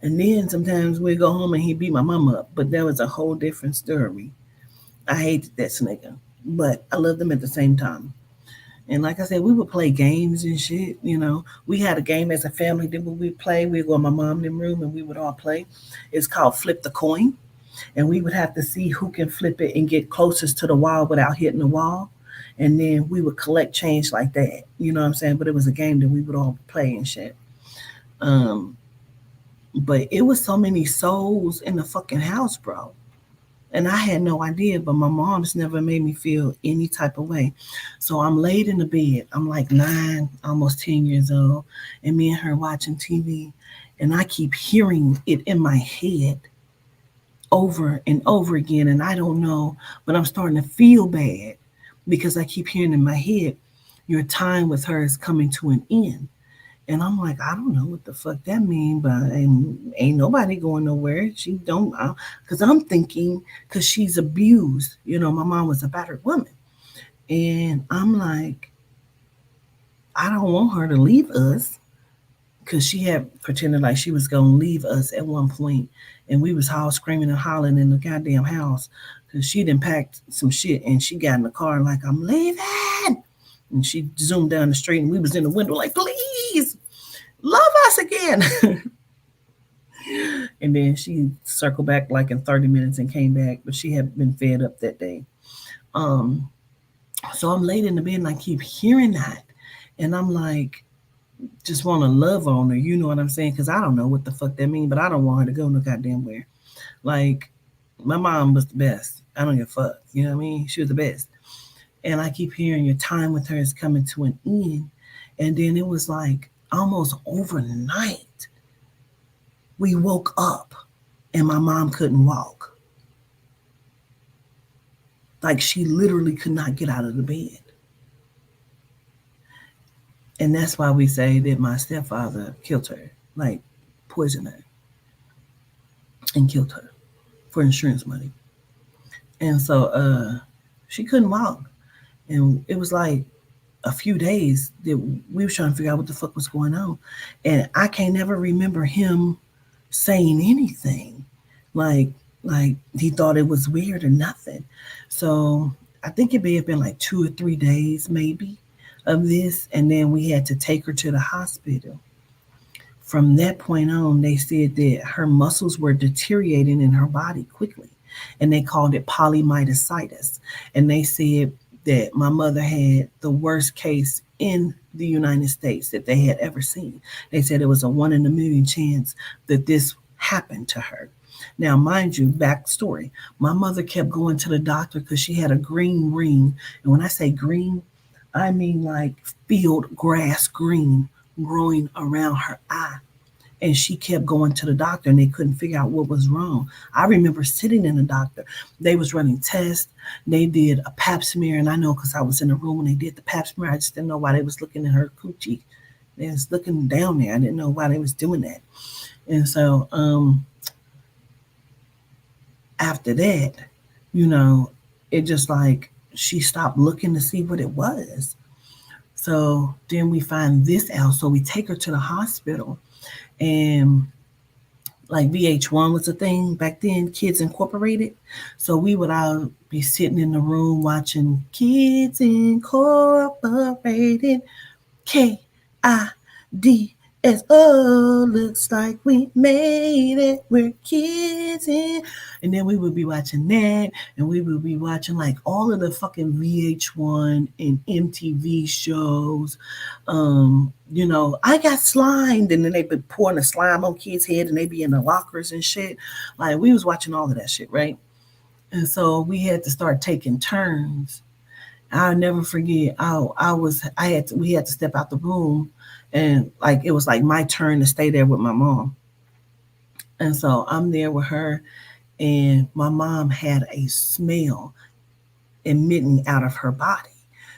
And then sometimes we'd go home and he'd beat my mama up, but that was a whole different story. I hated that nigga, but I loved him at the same time. And like I said, we would play games and shit. You know, we had a game as a family that we would play. We'd go in my mom in room and we would all play. It's called Flip the Coin. And we would have to see who can flip it and get closest to the wall without hitting the wall. And then we would collect change like that. You know what I'm saying? But it was a game that we would all play and shit. Um, but it was so many souls in the fucking house, bro. And I had no idea, but my mom's never made me feel any type of way. So I'm laid in the bed. I'm like 9, almost 10 years old, and me and her watching TV, and I keep hearing it in my head over and over again, and I don't know, but I'm starting to feel bad because I keep hearing in my head, "Your time with her is coming to an end." And I'm like, I don't know what the fuck that mean, but ain't nobody going nowhere. She don't, because I'm thinking, because she's abused. You know, my mom was a battered woman. And I'm like, I don't want her to leave us, because she had pretended like she was going to leave us at one point, and we was all screaming and hollering in the goddamn house, because she done packed some shit, and she got in the car like, I'm leaving. And she zoomed down the street, and we was in the window like, please, love us again. And then she circled back like in 30 minutes and came back, but she had been fed up that day. Um, so I'm laid in the bed and I keep hearing that. And I'm like, just want to love on her. You know what I'm saying? Because I don't know what the fuck that means, but I don't want her to go no goddamn where. Like, my mom was the best. I don't give a fuck. You know what I mean? She was the best. And I keep hearing your time with her is coming to an end. And then it was like almost overnight we woke up and my mom couldn't walk. Like she literally could not get out of the bed. And that's why we say that my stepfather killed her, like poisoned her and killed her for insurance money. And so she couldn't walk. And it was like a few days that we were trying to figure out what the fuck was going on. And I can't never remember him saying anything. Like like he thought it was weird or nothing. So I think it may have been like 2 or 3 days maybe of this, and then we had to take her to the hospital. From that point on, they said that her muscles were deteriorating in her body quickly, and they called it polymyositis. And they said that my mother had the worst case in the United States that they had ever seen. They said it was a 1 in a million chance that this happened to her. Now, mind you, backstory, my mother kept going to the doctor because she had a green ring. And when I say green, I mean like field grass green growing around her eye. And she kept going to the doctor and they couldn't figure out what was wrong. I remember sitting in the doctor. They was running tests. They did a pap smear, and I know because I was in the room when they did the pap smear. I just didn't know why they was looking at her coochie. They was looking down there. I didn't know why they was doing that. And so after that, you know, it just like she stopped looking to see what it was. So then we find this out. So we take her to the hospital, and like VH1 was a thing back then, Kids Incorporated. So we would all be sitting in the room watching Kids Incorporated, KIDSO. Looks like we made it. We're kids in. And then we would be watching that, and we would be watching like all of the fucking VH1 and MTV shows. You know, I got slimed, and then they be pouring the slime on kids' head, and they be in the lockers and shit. Like we was watching all of that shit, right? And so we had to start taking turns. I'll never forget. We had to step out the room, and like it was like my turn to stay there with my mom. And so I'm there with her, and my mom had a smell emitting out of her body.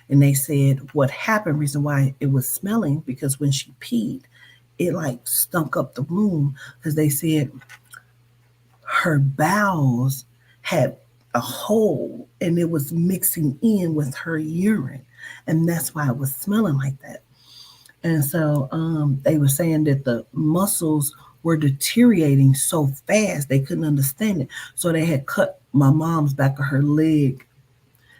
And they said what happened, reason why it was smelling, because when she peed, it like stunk up the room, because they said her bowels had a hole and it was mixing in with her urine. And that's why it was smelling like that. And so they were saying that the muscles were deteriorating so fast they couldn't understand it. So they had cut my mom's back of her leg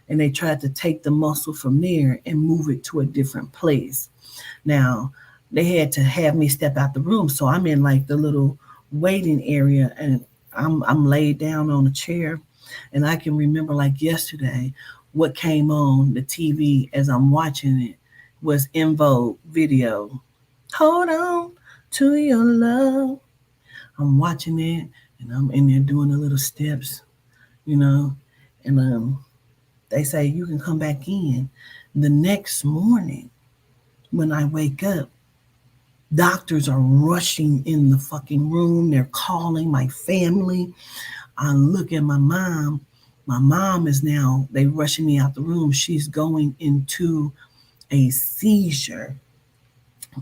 and they tried to take the muscle from there and move it to a different place. Now, they had to have me step out the room, so I'm in like the little waiting area, and I'm laid down on a chair, and I can remember like yesterday what came on the TV as I'm watching it was CONVO video. Hold on to your love. I'm watching it, and I'm in there doing the little steps, you know, and they say you can come back in. The next morning, when I wake up, doctors are rushing in the fucking room. They're calling my family. I look at my mom. My mom is now, they rushing me out the room. She's going into a seizure,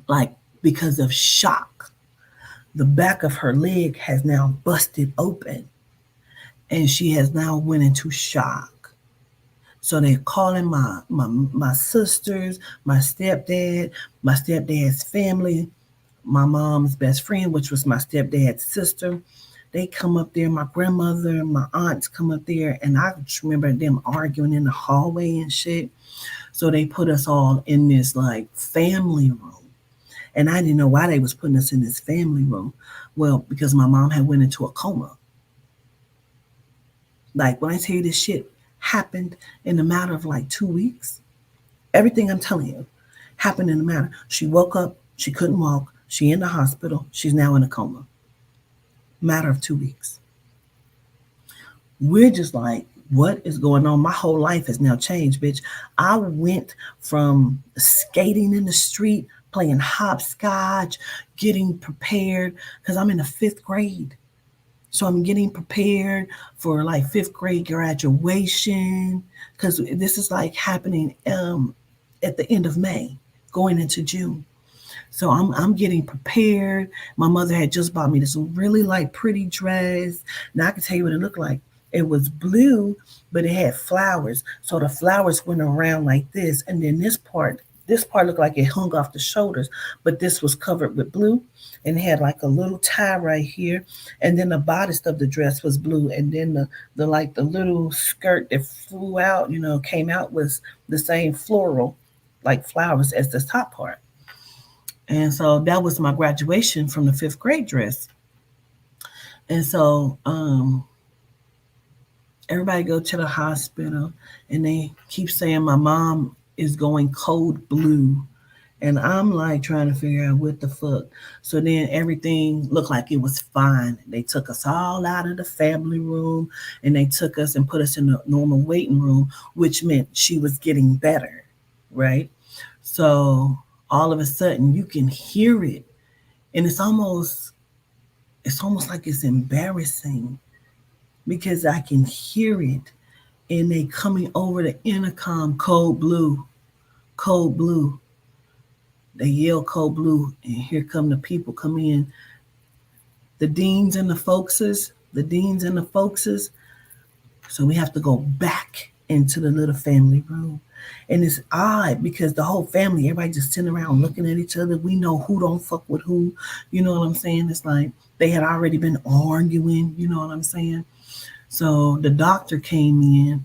like because of shock. The back of her leg has now busted open and she has now went into shock. So they're calling my sisters, my stepdad's family, my mom's best friend, which was my stepdad's sister. They come up there, my grandmother, my aunts come up there, and I just remember them arguing in the hallway and shit. So they put us all in this like family room. And I didn't know why they was putting us in this family room. Well, because my mom had went into a coma. Like when I tell you this shit happened in a matter of like 2 weeks, everything I'm telling you happened in a matter. She woke up, she couldn't walk, she in the hospital, she's now in a coma. Matter of 2 weeks. We're just like, what is going on? My whole life has now changed, bitch. I went from skating in the street, playing hopscotch, getting prepared, because I'm in the fifth grade. So I'm getting prepared for like fifth grade graduation, because this is like happening at the end of May, going into June. So I'm getting prepared. My mother had just bought me this really like pretty dress. Now I can tell you what it looked like. It was blue, but it had flowers. So the flowers went around like this, and then this part looked like it hung off the shoulders, but this was covered with blue, and it had like a little tie right here, and then the bodice of the dress was blue, and then the like the little skirt that flew out, came out was the same floral, like flowers as the top part. And so that was my graduation from the fifth grade dress. And so everybody go to the hospital and they keep saying my mom is going cold blue. And I'm like trying to figure out what the fuck. So then everything looked like it was fine. They took us all out of the family room and they took us and put us in the normal waiting room, which meant she was getting better, right? So all of a sudden you can hear it, and it's almost like it's embarrassing because I can hear it, and they coming over the intercom, cold blue, cold blue. They yell cold blue, and here come the people come in, the deans and the folkses, the deans and the folkses. So we have to go back into the little family room. And it's odd because the whole family, everybody just sitting around looking at each other. We know who don't fuck with who. You know what I'm saying? It's like they had already been arguing. You know what I'm saying? So the doctor came in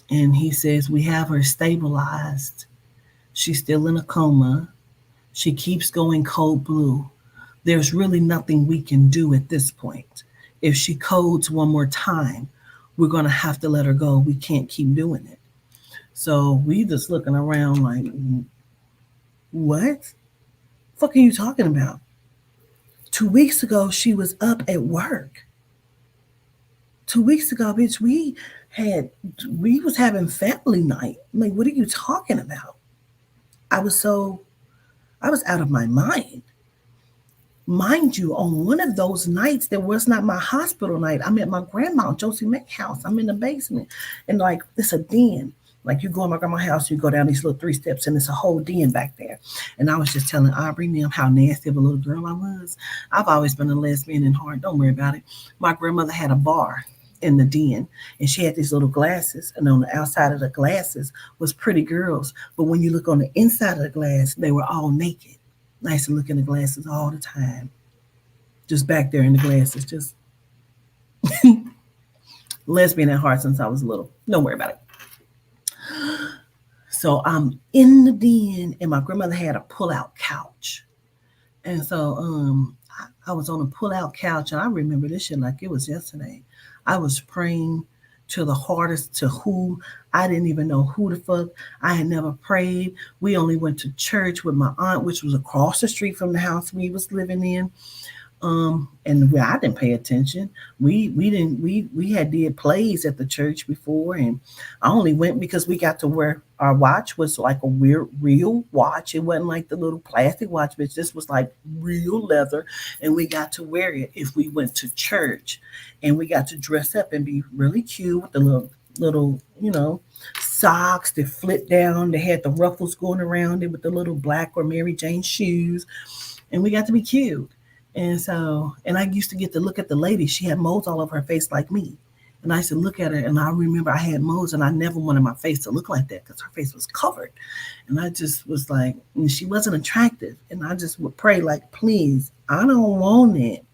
and he says, we have her stabilized. She's still in a coma. She keeps going cold blue. There's really nothing we can do at this point. If she codes one more time, we're going to have to let her go. We can't keep doing it. So we just looking around like, what? Fuck are you talking about? 2 weeks ago, she was up at work. 2 weeks ago, bitch, had we was having family night. I'm like, what are you talking about? I was so I was out of my mind. Mind you, on one of those nights, there was not my hospital night. I'm at my grandma, Josie May house. I'm in the basement. And like, it's a den. Like you go in my grandma's house, you go down these little 3 steps, and it's a whole den back there. And I was just telling Aubrey and them how nasty of a little girl I was. I've always been a lesbian in heart. Don't worry about it. My grandmother had a bar in the den, and she had these little glasses, and on the outside of the glasses was pretty girls. But when you look on the inside of the glass, they were all naked. Nice to look in the glasses all the time. Just back there in the glasses, just lesbian at heart since I was little. Don't worry about it. So I'm in the den, and my grandmother had a pull-out couch. And so I was on a pull-out couch, and I remember this shit like it was yesterday. I was praying to the hardest, to who I didn't even know who the fuck. I had never prayed. We only went to church with my aunt, which was across the street from the house we was living in. And I didn't pay attention. We didn't we had did plays at the church before, and I only went because we got to wear, our watch was like a weird real watch. It wasn't like the little plastic watch, but this was like real leather, and we got to wear it if we went to church, and we got to dress up and be really cute with the little socks that flip down. They had the ruffles going around it with the little black or Mary Jane shoes, and we got to be cute. And so, and I used to get to look at the lady. She had moles all over her face like me. And I used to look at her, and I remember I had moles, and I never wanted my face to look like that because her face was covered. And I just was like, and she wasn't attractive. And I just would pray, like, please, I don't want it.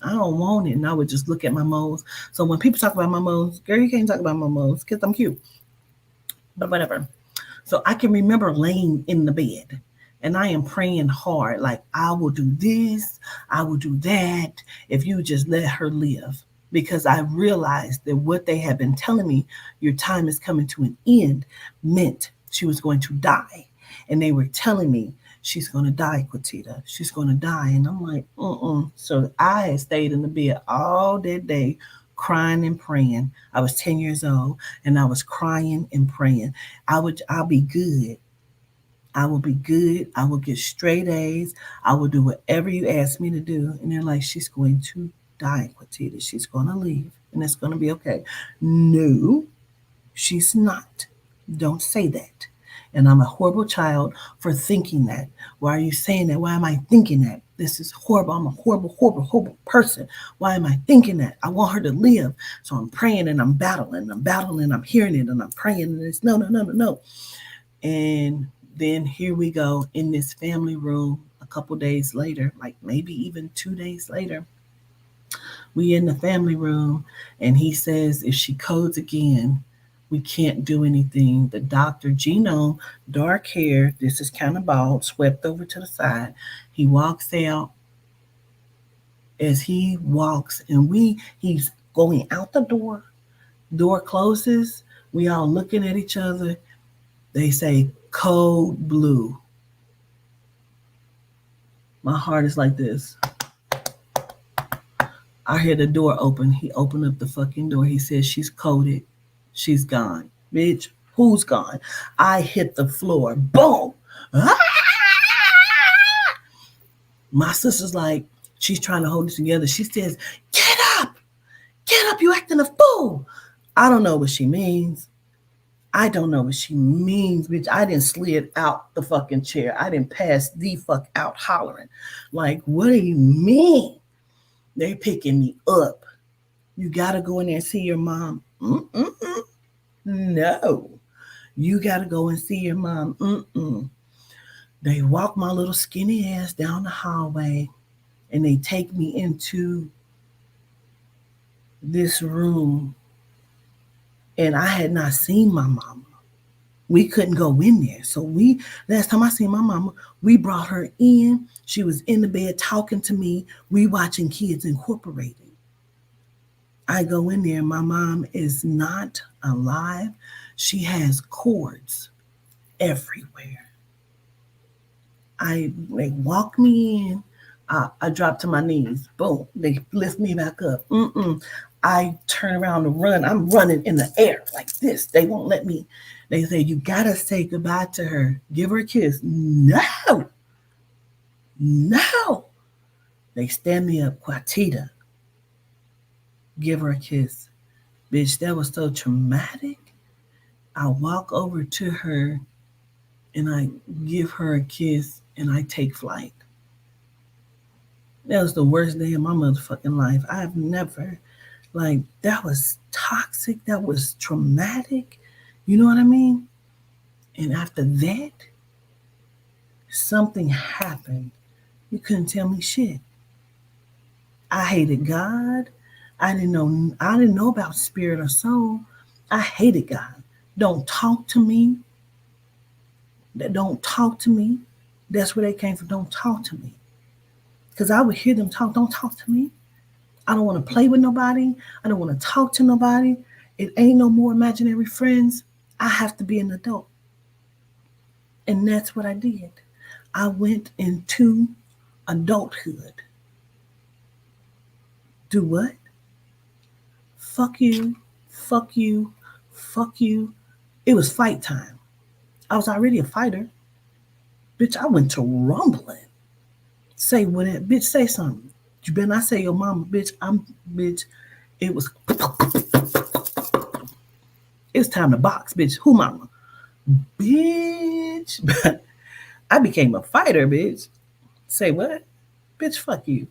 I don't want it. And I would just look at my moles. So when people talk about my moles, girl, you can't talk about my moles because I'm cute. But whatever. So I can remember laying in the bed, and I am praying hard, like, I will do this, I will do that, if you just let her live. Because I realized that what they had been telling me, your time is coming to an end, meant she was going to die. And they were telling me, she's going to die, Quatita. She's going to die. And I'm like, mm-mm. So I had stayed in the bed all that day, crying and praying. I was 10 years old, and I was crying and praying. I'll be good. I will be good. I will get straight A's. I will do whatever you ask me to do. And they're like, she's going to die, Quatita. She's going to leave, and it's going to be okay. No, she's not. Don't say that. And I'm a horrible child for thinking that. Why are you saying that? Why am I thinking that? This is horrible. I'm a horrible, horrible, horrible person. Why am I thinking that? I want her to live. So I'm praying and I'm battling. I'm battling. I'm hearing it and I'm praying. And it's no, no, no, no, no. And then here we go in this family room a couple days later, like maybe even 2 days later. We in the family room, and he says if she codes again, we can't do anything. The doctor, Genome, dark hair, this is kind of bald, swept over to the side. He walks out. As he walks, and he's going out the door. Door closes. We all looking at each other. They say code blue. My heart is like this. I hear the door open. He opened up the fucking door. He says, she's coded. She's gone. Bitch, who's gone? I hit the floor. Boom. Ah! My sister's like, she's trying to hold it together. She says, get up. Get up. You acting a fool. I don't know what she means. I don't know what she means, bitch. I didn't slid out the fucking chair. I didn't pass the fuck out hollering. Like, what do you mean? They picking me up. You gotta go in there and see your mom. Mm-mm-mm. No. You gotta go and see your mom. Mm-mm. They walk my little skinny ass down the hallway, and they take me into this room. And I had not seen my mama. We couldn't go in there. So last time I seen my mama, we brought her in. She was in the bed talking to me. We watching Kids Incorporated. I go in there. My mom is not alive. She has cords everywhere. They walk me in. I drop to my knees. Boom. They lift me back up. Mm-mm. I turn around to run. I'm running in the air like this. They won't let me. They say, you gotta say goodbye to her. Give her a kiss. No. No. They stand me up. Quatita. Give her a kiss. Bitch, that was so traumatic. I walk over to her, and I give her a kiss, and I take flight. That was the worst day of my motherfucking life. I've never, like, that was toxic. That was traumatic. You know what I mean? And after that, something happened. You couldn't tell me shit. I hated God. I didn't know about spirit or soul. I hated God. Don't talk to me. that don't talk to me. That's where they came from. Don't talk to me. Because I would hear them talk. Don't talk to me. I don't want to play with nobody. I don't want to talk to nobody. It ain't no more imaginary friends. I have to be an adult. And that's what I did. I went into adulthood. Do what? Fuck you. Fuck you. Fuck you. It was fight time. I was already a fighter. Bitch, I went to rumbling. Say what it, bitch, say something. You better not say your mama, bitch. Bitch. It was, it's time to box, bitch. Who mama? Bitch. I became a fighter, bitch. Say what? Bitch, fuck you.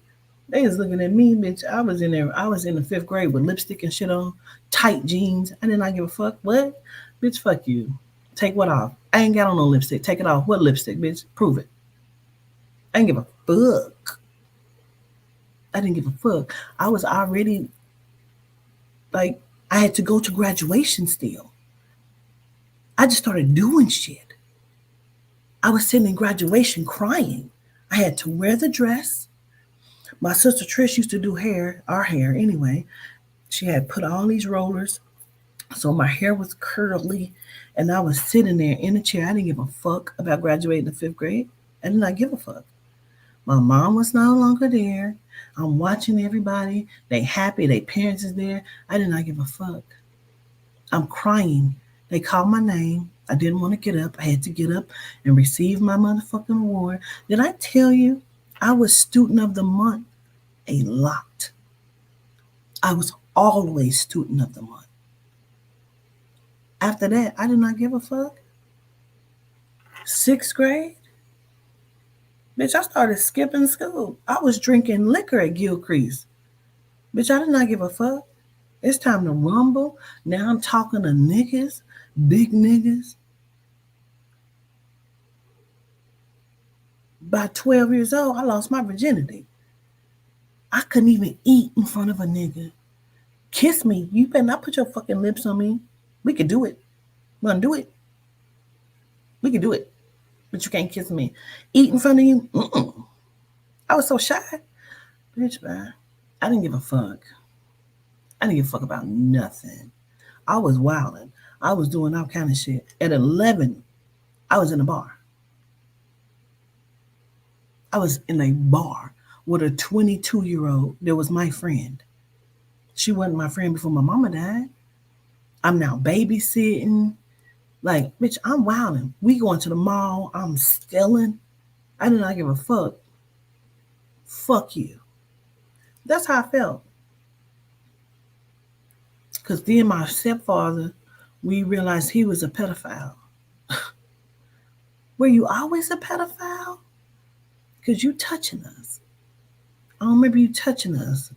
They was looking at me, bitch. I was in there. I was in the fifth grade with lipstick and shit on, tight jeans. I did not give a fuck. What? Bitch, fuck you. Take what off? I ain't got on no lipstick. Take it off. What lipstick, bitch? Prove it. I ain't give a fuck. I didn't give a fuck. I was already like, I had to go to graduation still. I just started doing shit. I was sitting in graduation crying. I had to wear the dress. My sister Trish used to do hair, our hair anyway. She had put all these rollers, so my hair was curly, and I was sitting there in a chair. I didn't give a fuck about graduating the fifth grade. I did not give a fuck. My mom was no longer there. I'm watching everybody. They happy. Their parents is there. I did not give a fuck. I'm crying. They called my name. I didn't want to get up. I had to get up and receive my motherfucking award. Did I tell you I was student of the month? A lot. I was always student of the month. After that, I did not give a fuck. Sixth grade, bitch, I started skipping school. I was drinking liquor at Gilcrease. Bitch, I did not give a fuck. It's time to rumble. Now I'm talking to niggas, big niggas. By 12 years old, I lost my virginity. I couldn't even eat in front of a nigga. Kiss me. You better not put your fucking lips on me. We could do it. Wanna do it? We could do it. But you can't kiss me. Eat in front of you? Mm-mm. I was so shy. Bitch, man. I didn't give a fuck. I didn't give a fuck about nothing. I was wilding. I was doing all kind of shit. At 11, I was in a bar. I was in a bar with a 22-year-old that was my friend. She wasn't my friend before my mama died. I'm now babysitting. Like, bitch, I'm wilding. We going to the mall. I'm stealing. I did not give a fuck. Fuck you. That's how I felt. Because then my stepfather, we realized he was a pedophile. Were you always a pedophile? Because you touching us. I don't remember you touching us.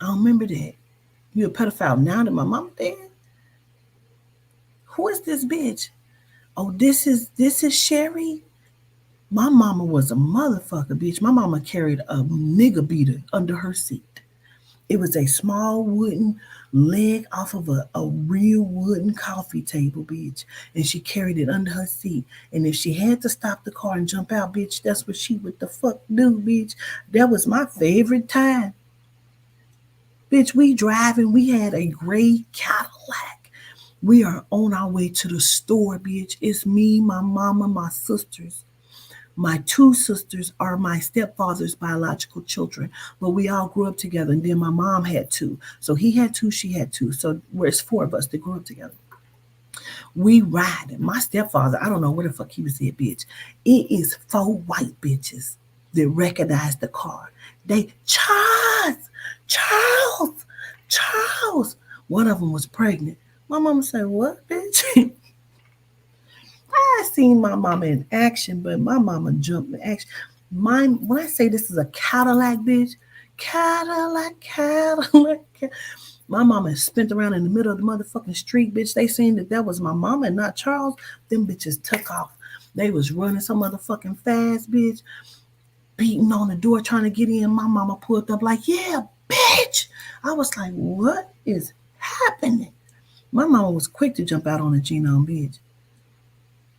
I don't remember that. You a pedophile now that my mama dead? Who is this bitch? Oh, this is Sherry. My mama was a motherfucker, bitch. My mama carried a nigga beater under her seat. It was a small wooden leg off of a real wooden coffee table, bitch. And she carried it under her seat. And if she had to stop the car and jump out, bitch, that's what she would the fuck do, bitch. That was my favorite time. Bitch, we driving. We had a gray Cadillac. We are on our way to the store, bitch. It's me, my mama, my sisters. My two sisters are my stepfather's biological children, but we all grew up together. And then my mom had two. So he had two, she had two. So it's four of us that grew up together. We riding. My stepfather, I don't know where the fuck he was at, bitch. It is four white bitches that recognize the car. They, Charles, Charles, Charles. One of them was pregnant. My mama said, what, bitch? I seen my mama in action, but my mama jumped in action. Mine, when I say this is a Cadillac, bitch, Cadillac, Cadillac, my mama spent around in the middle of the motherfucking street, bitch. They seen that was my mama and not Charles. Them bitches took off. They was running so motherfucking fast, bitch, beating on the door trying to get in. My mama pulled up like, yeah, bitch. I was like, what is happening? My mama was quick to jump out on a genome, bitch.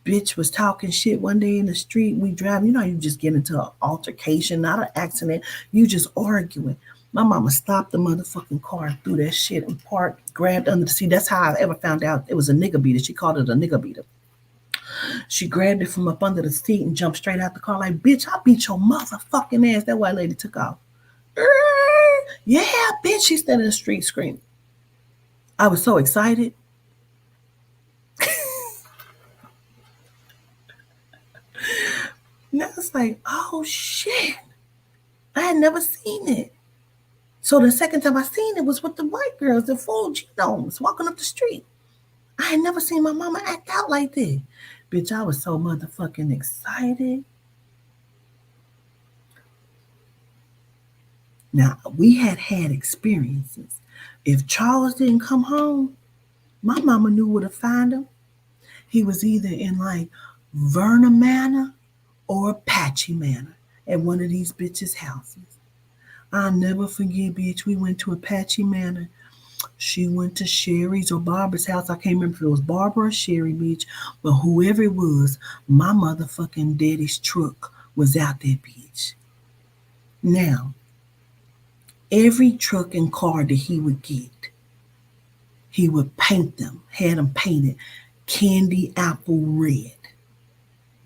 bitch was talking shit one day in the street. We drive, you just get into an altercation, not an accident. You just arguing. My mama stopped the motherfucking car and threw that shit and parked, grabbed under the seat. That's how I ever found out it was a nigga beater. She called it a nigga beater. She grabbed it from up under the seat and jumped straight out the car like, bitch, I beat your motherfucking ass. That white lady took off. Yeah, bitch, she stood in the street screaming. I was so excited. Now it's like, oh shit. I had never seen it. So the second time I seen it was with the white girls, the full genomes walking up the street. I had never seen my mama act out like that. Bitch, I was so motherfucking excited. Now, we had experiences. If Charles didn't come home, my mama knew where to find him. He was either in like Verna Manor or Apache Manor at one of these bitches' houses. I'll never forget, bitch. We went to Apache Manor. She went to Sherry's or Barbara's house. I can't remember if it was Barbara or Sherry, bitch. But whoever it was, my motherfucking daddy's truck was out there, bitch. Now, every truck and car that he would get, he would paint them, had them painted candy apple red.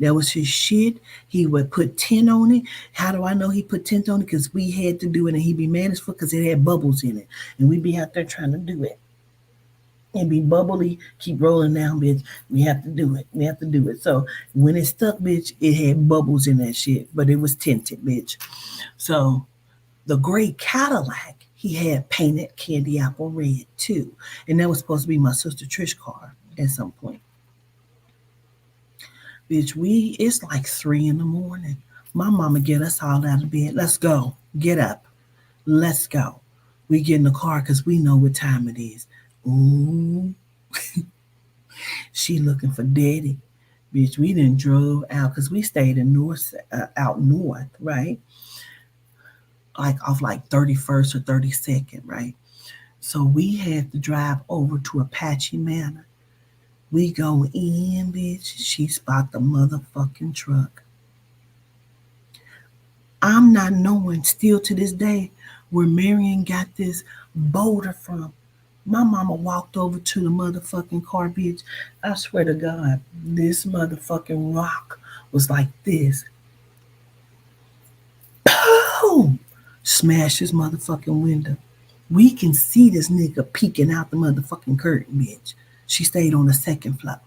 That was his shit. He would put tint on it. How do I know he put tint on it? Because we had to do it and he'd be mad as fuck because it had bubbles in it. And we'd be out there trying to do it. It'd be bubbly, keep rolling down, bitch. We have to do it. We have to do it. So when it stuck, bitch, it had bubbles in that shit. But it was tinted, bitch. So the gray Cadillac, he had painted candy apple red too. And that was supposed to be my sister Trish car at some point. Bitch, it's like 3 in the morning. My mama get us all out of bed. Let's go. Get up. Let's go. We get in the car because we know what time it is. Ooh. She looking for daddy. Bitch, we didn't drove out because we stayed in out north, right? Like off like 31st or 32nd, right? So we had to drive over to Apache Manor. We go in, bitch. She spot the motherfucking truck. I'm not knowing still to this day where Marion got this boulder from. My mama walked over to the motherfucking car, bitch. I swear to God, this motherfucking rock was like this. Boom! Smashed his motherfucking window. We can see this nigga peeking out the motherfucking curtain, bitch. She stayed on the second floor.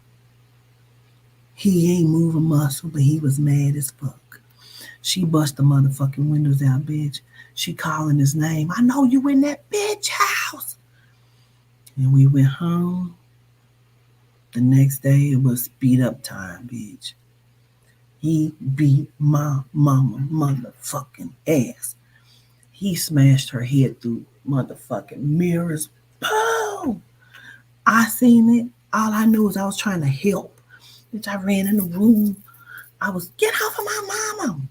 He ain't moving a muscle, but he was mad as fuck. She bust the motherfucking windows out, bitch. She calling his name. I know you in that bitch house. And we went home. The next day it was beat up time, bitch. He beat my mama motherfucking ass. He smashed her head through motherfucking mirrors. Boom! I seen it. All I knew is I was trying to help. Bitch, I ran in the room. I was, get off of my mama.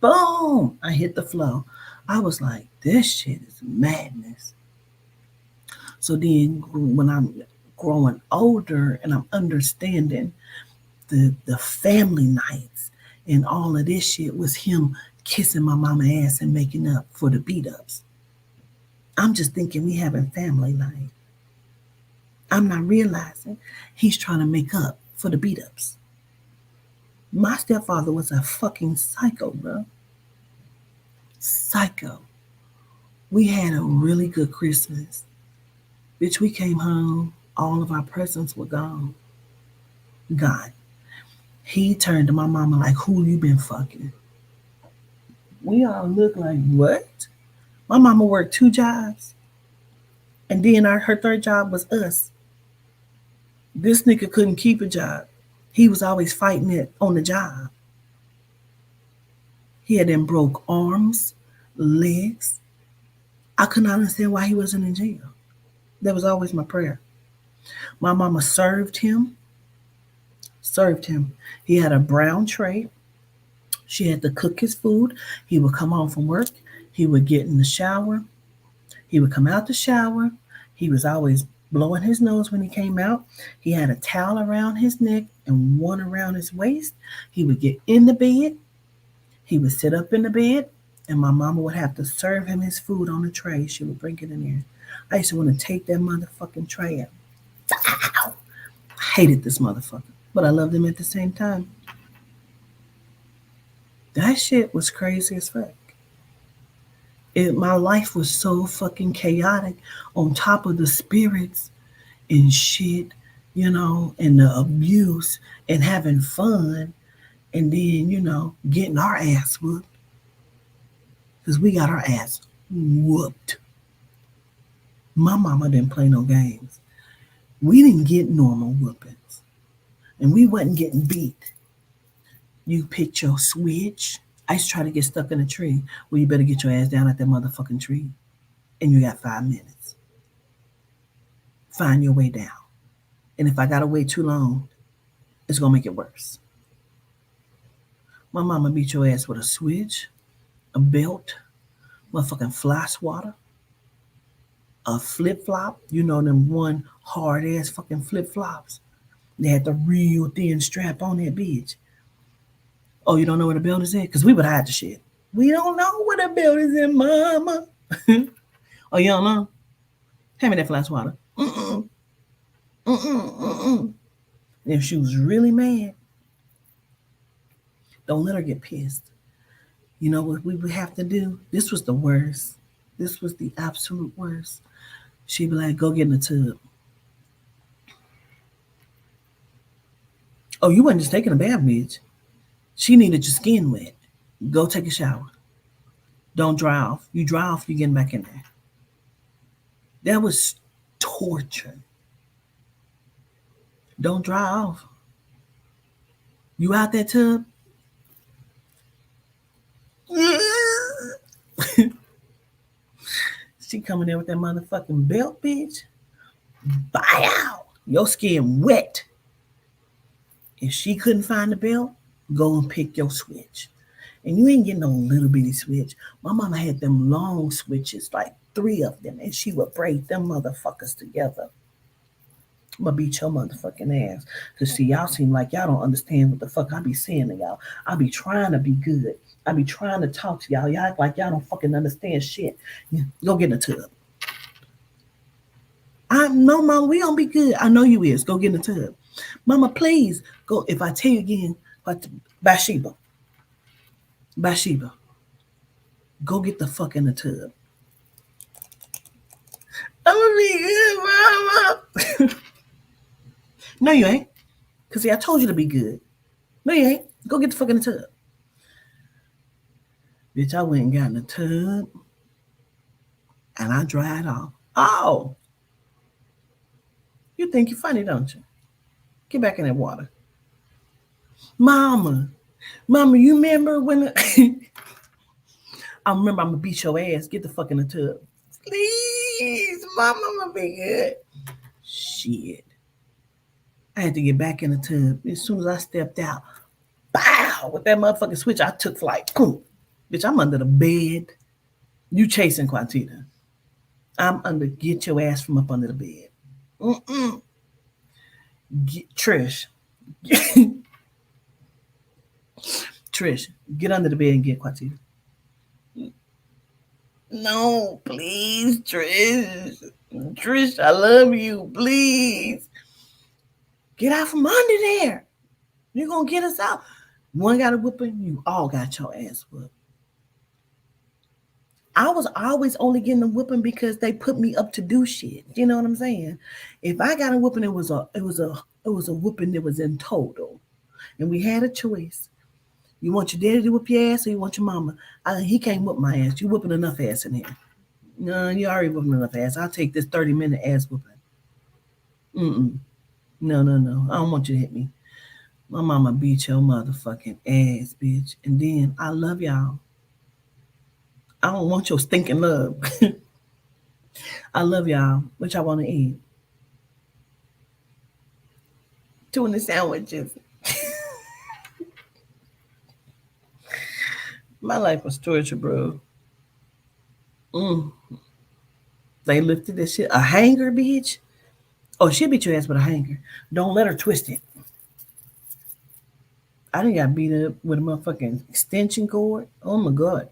Boom! I hit the floor. I was like, this shit is madness. So then when I'm growing older and I'm understanding the family nights and all of this shit was him kissing my mama ass and making up for the beat ups. I'm just thinking we having family night. I'm not realizing he's trying to make up for the beat ups. My stepfather was a fucking psycho, bro. Psycho. We had a really good Christmas. Bitch, we came home. All of our presents were gone. Gone. He turned to my mama like, who you been fucking? We all looked like, what? My mama worked 2 jobs. And then her third job was us. This nigga couldn't keep a job. He was always fighting it on the job. He had them broke arms, legs. I could not understand why he wasn't in jail. That was always my prayer. My mama served him. Served him. He had a brown tray. She had to cook his food. He would come home from work. He would get in the shower. He would come out the shower. He was always blowing his nose when he came out. He had a towel around his neck and one around his waist. He would get in the bed. He would sit up in the bed, and my mama would have to serve him his food on a tray. She would bring it in there. I used to want to take that motherfucking tray out. Ow! I hated this motherfucker, but I loved him at the same time. That shit was crazy as fuck. My life was so fucking chaotic on top of the spirits and shit, and the abuse and having fun and then, getting our ass whooped because we got our ass whooped. My mama didn't play no games. We didn't get normal whoopings and we wasn't getting beat. You picked your switch. I used to try to get stuck in a tree. Well, you better get your ass down at that motherfucking tree. And you got 5 minutes. Find your way down. And if I gotta wait too long, it's gonna make it worse. My mama beat your ass with a switch, a belt, motherfucking fly swatter, a flip flop. You know them one hard ass fucking flip flops. They had the real thin strap on that bitch. Oh, you don't know where the belt is at? Because we would hide the shit. We don't know where the belt is at, mama. Oh, you don't know? Hand me that fly swatter. Mm-mm. Mm-mm. Mm-mm. If she was really mad, don't let her get pissed. You know what we would have to do? This was the worst. This was the absolute worst. She'd be like, go get in the tub. Oh, you wasn't just taking a bath, bitch. She needed your skin wet. Go take a shower. Don't dry off. You dry off, you're getting back in there. That was torture. Don't dry off. You out that tub? She coming in with that motherfucking belt, bitch. Buy out. Your skin wet. If she couldn't find the belt, go and pick your switch. And you ain't getting no little bitty switch. My mama had them long switches, like 3 of them, and she would braid them motherfuckers together. I'm gonna beat your motherfucking ass. Cause see, y'all seem like y'all don't understand what the fuck I be saying to y'all. I be trying to be good. I be trying to talk to y'all. Y'all act like y'all don't fucking understand shit. Go get in the tub. I know, mama, we gonna be good. I know you is. Go get in the tub. Mama, please go. If I tell you again, Bathsheba, Bathsheba, go get the fuck in the tub. I'm gonna be good, mama. No, you ain't. Cause see, I told you to be good. No, you ain't. Go get the fuck in the tub. Bitch, I went and got in the tub and I dried off. Oh, you think you're funny, don't you? Get back in that water. Mama, mama, you remember when I remember I'm gonna beat your ass. Get the fuck in the tub. Please, mama, I'm gonna be good. Shit. I had to get back in the tub. As soon as I stepped out, bow, with that motherfucking switch, I took flight. Boom. Bitch, I'm under the bed. You chasing Quantita. I'm under, get your ass from up under the bed. Mm-mm. Trish. Trish, get under the bed and get Quantita. No, please, Trish. Trish, I love you. Please. Get out from under there. You're going to get us out. One got a whooping, you all got your ass whooped. I was always only getting a whooping because they put me up to do shit. You know what I'm saying? If I got a whooping, it was a whooping that was in total. And we had a choice. You want your daddy to whoop your ass or you want your mama? He can't whoop my ass. You whooping enough ass in here. No, you already whooping enough ass. I'll take this 30-minute ass whooping. Mm-mm. No, no, no. I don't want you to hit me. My mama beat your motherfucking ass, bitch. And then I love y'all. I don't want your stinking love. I love y'all. What y'all want to eat? Tuna sandwiches. My life was torture, bro. Mm. They lifted this shit. A hanger, bitch. Oh, she'll beat your ass with a hanger. Don't let her twist it. I didn't got beat up with a motherfucking extension cord. Oh my god.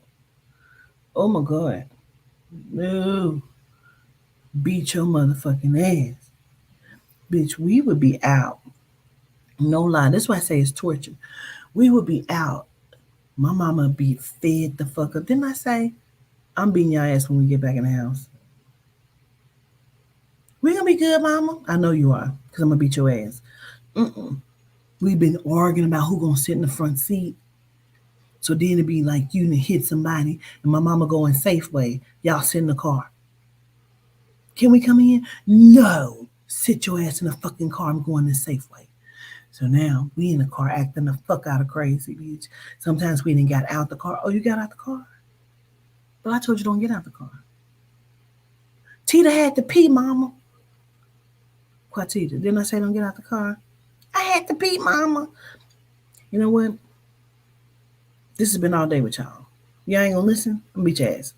Oh my god. No. Beat your motherfucking ass. Bitch, we would be out. No lie. That's why I say it's torture. We would be out. My mama be fed the fuck up. Didn't I say I'm beating your ass when we get back in the house? We gonna be good, mama? I know you are, because I'm gonna beat your ass. Mm-mm. We've been arguing about who gonna sit in the front seat. So then it'd be like you hit somebody and my mama going Safeway. Y'all sit in the car. Can we come in? No. Sit your ass in the fucking car. I'm going to Safeway. So now we in the car acting the fuck out of crazy, bitch. Sometimes we didn't got out the car. Oh, you got out the car? But I told you don't get out the car. Tita had to pee, mama. What Tita? Didn't I say don't get out the car? I had to pee, mama. You know what? This has been all day with y'all. Y'all ain't gonna listen? I'm gonna beat your ass.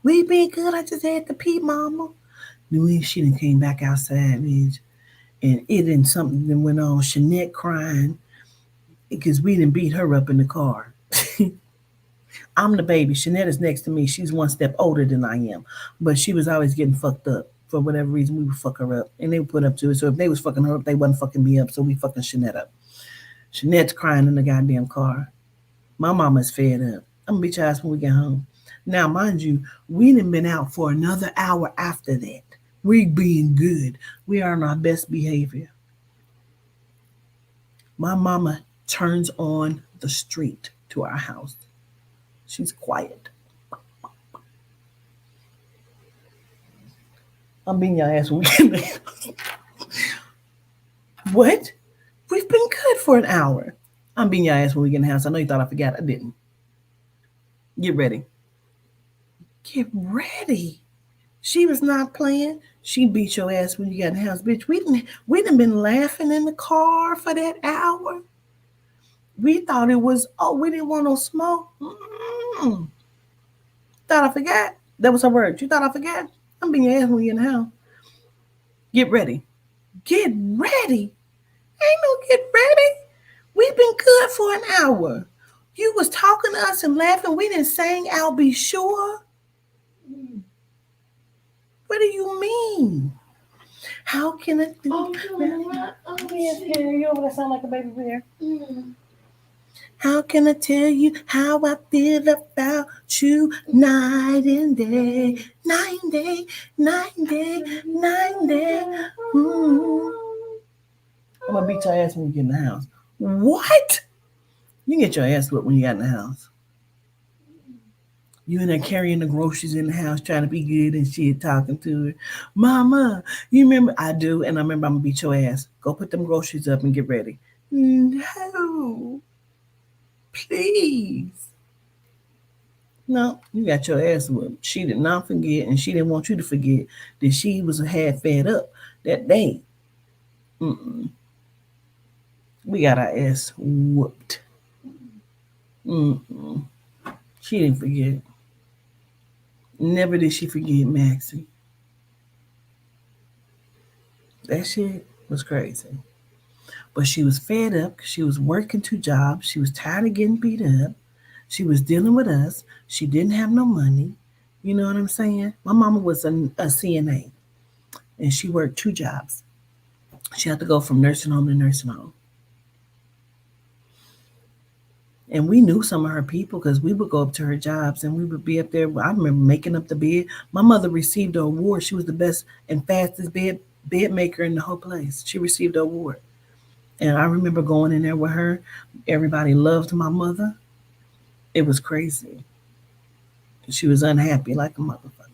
We been good. I just had to pee, mama. Then she done came back outside, bitch. And it and something that went on. Shanette crying because we didn't beat her up in the car. I'm the baby. Shanette is next to me. She's one step older than I am. But she was always getting fucked up. For whatever reason, we would fuck her up. And they would put up to it. So if they was fucking her up, they wasn't fucking me up. So we fucking Shanette up. Shanette's crying in the goddamn car. My mama's fed up. I'm gonna beat your ass when we get home. Now, mind you, we done been out for another hour after that. We being good. We are on our best behavior. My mama turns on the street to our house. She's quiet. I'm beating your ass when we get there. What? We've been good for an hour. I'm beating your ass when we get in the house. I know you thought I forgot. I didn't. Get ready. Get ready. She was not playing. She beat your ass when you got in the house, bitch. We done been laughing in the car for that hour. We thought it was, oh, we didn't want no smoke. Mm-mm. Thought I forgot. That was her word. You thought I forgot? I'm being your ass when you in the house. Get ready. Get ready. Ain't no get ready. We've been good for an hour. You was talking to us and laughing. We didn't sing, I'll be sure. What do you mean? How can it be? Oh, yes, you over there sound like a baby bear. How can I tell you how I feel about you night and day, night and day, night and day, night and day. I'm gonna beat your ass when you get in the house. What? You get your ass whipped when you got in the house. You in there carrying the groceries in the house, trying to be good and shit, talking to her. Mama, you remember? I do, and I remember I'm gonna beat your ass. Go put them groceries up and get ready. No, please. No, you got your ass whooped. She did not forget, and she didn't want you to forget that she was half fed up that day. Mm-mm. We got our ass whooped. Mm-mm. She didn't forget. Never did she forget Maxie. That shit was crazy. But she was fed up because she was working two jobs. She was tired of getting beat up. She was dealing with us. She didn't have no money. You know what I'm saying? My mama was a CNA and she worked two jobs. She had to go from nursing home to nursing home. And we knew some of her people because we would go up to her jobs and we would be up there. I remember making up the bed. My mother received an award. She was the best and fastest bed maker in the whole place. She received an award. And I remember going in there with her. Everybody loved my mother. It was crazy. She was unhappy like a motherfucker.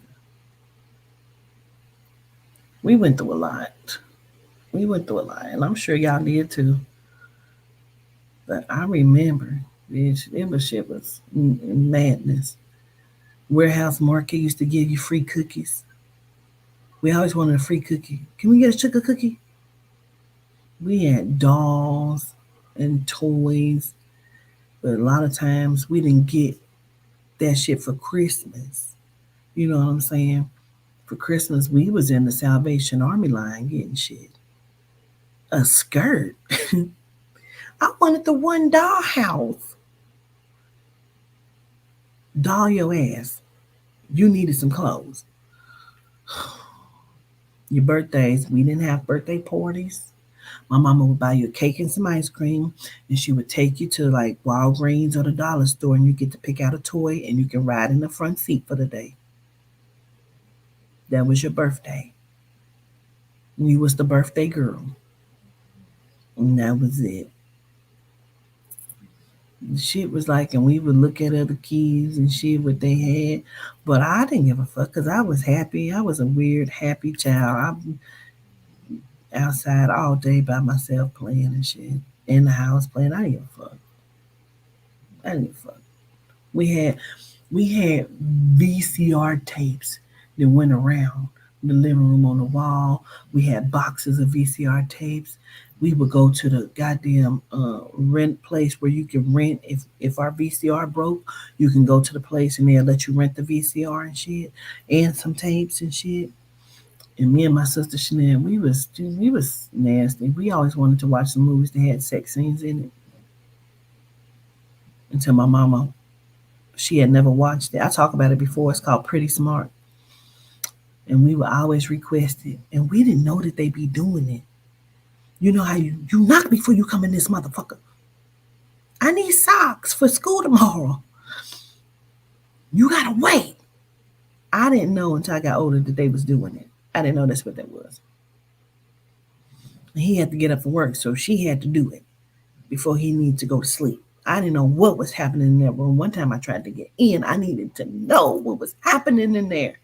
We went through a lot. We went through a lot. And I'm sure y'all did too. But I remember, bitch, it was madness. Warehouse Market used to give you free cookies. We always wanted a free cookie. Can we get a sugar cookie? We had dolls and toys, but a lot of times we didn't get that shit for Christmas. You know what I'm saying? For Christmas, we was in the Salvation Army line getting shit. A skirt. I wanted the one doll house. Doll your ass. You needed some clothes. Your birthdays, we didn't have birthday parties. My mama would buy you a cake and some ice cream, and she would take you to like Walgreens or the dollar store, and you get to pick out a toy, and you can ride in the front seat for the day. That was your birthday. You was the birthday girl, and that was it. The shit was like, and we would look at other kids and shit what they had, but I didn't give a fuck because I was happy. I was a weird happy child. I outside all day by myself playing and shit in the house playing. I didn't give a fuck. I didn't give a fuck. We had we had VCR tapes that went around the living room on the wall. We had boxes of VCR tapes. We would go to the goddamn rent place where you can rent. If our VCR broke, you can go to the place and they'll let you rent the VCR and shit, and some tapes and shit. And me and my sister Chanel, we was nasty. We always wanted to watch some movies that had sex scenes in it. Until my mama, she had never watched it. I talked about it before. It's called Pretty Smart, and we would always request it. And we didn't know that they be doing it. You know how you knock before you come in this motherfucker. I need socks for school tomorrow. You gotta wait. I didn't know until I got older that they was doing it. I didn't know that's what that was. And he had to get up for work, so she had to do it before he needed to go to sleep. I didn't know what was happening in that room. One time I tried to get in. I needed to know what was happening in there.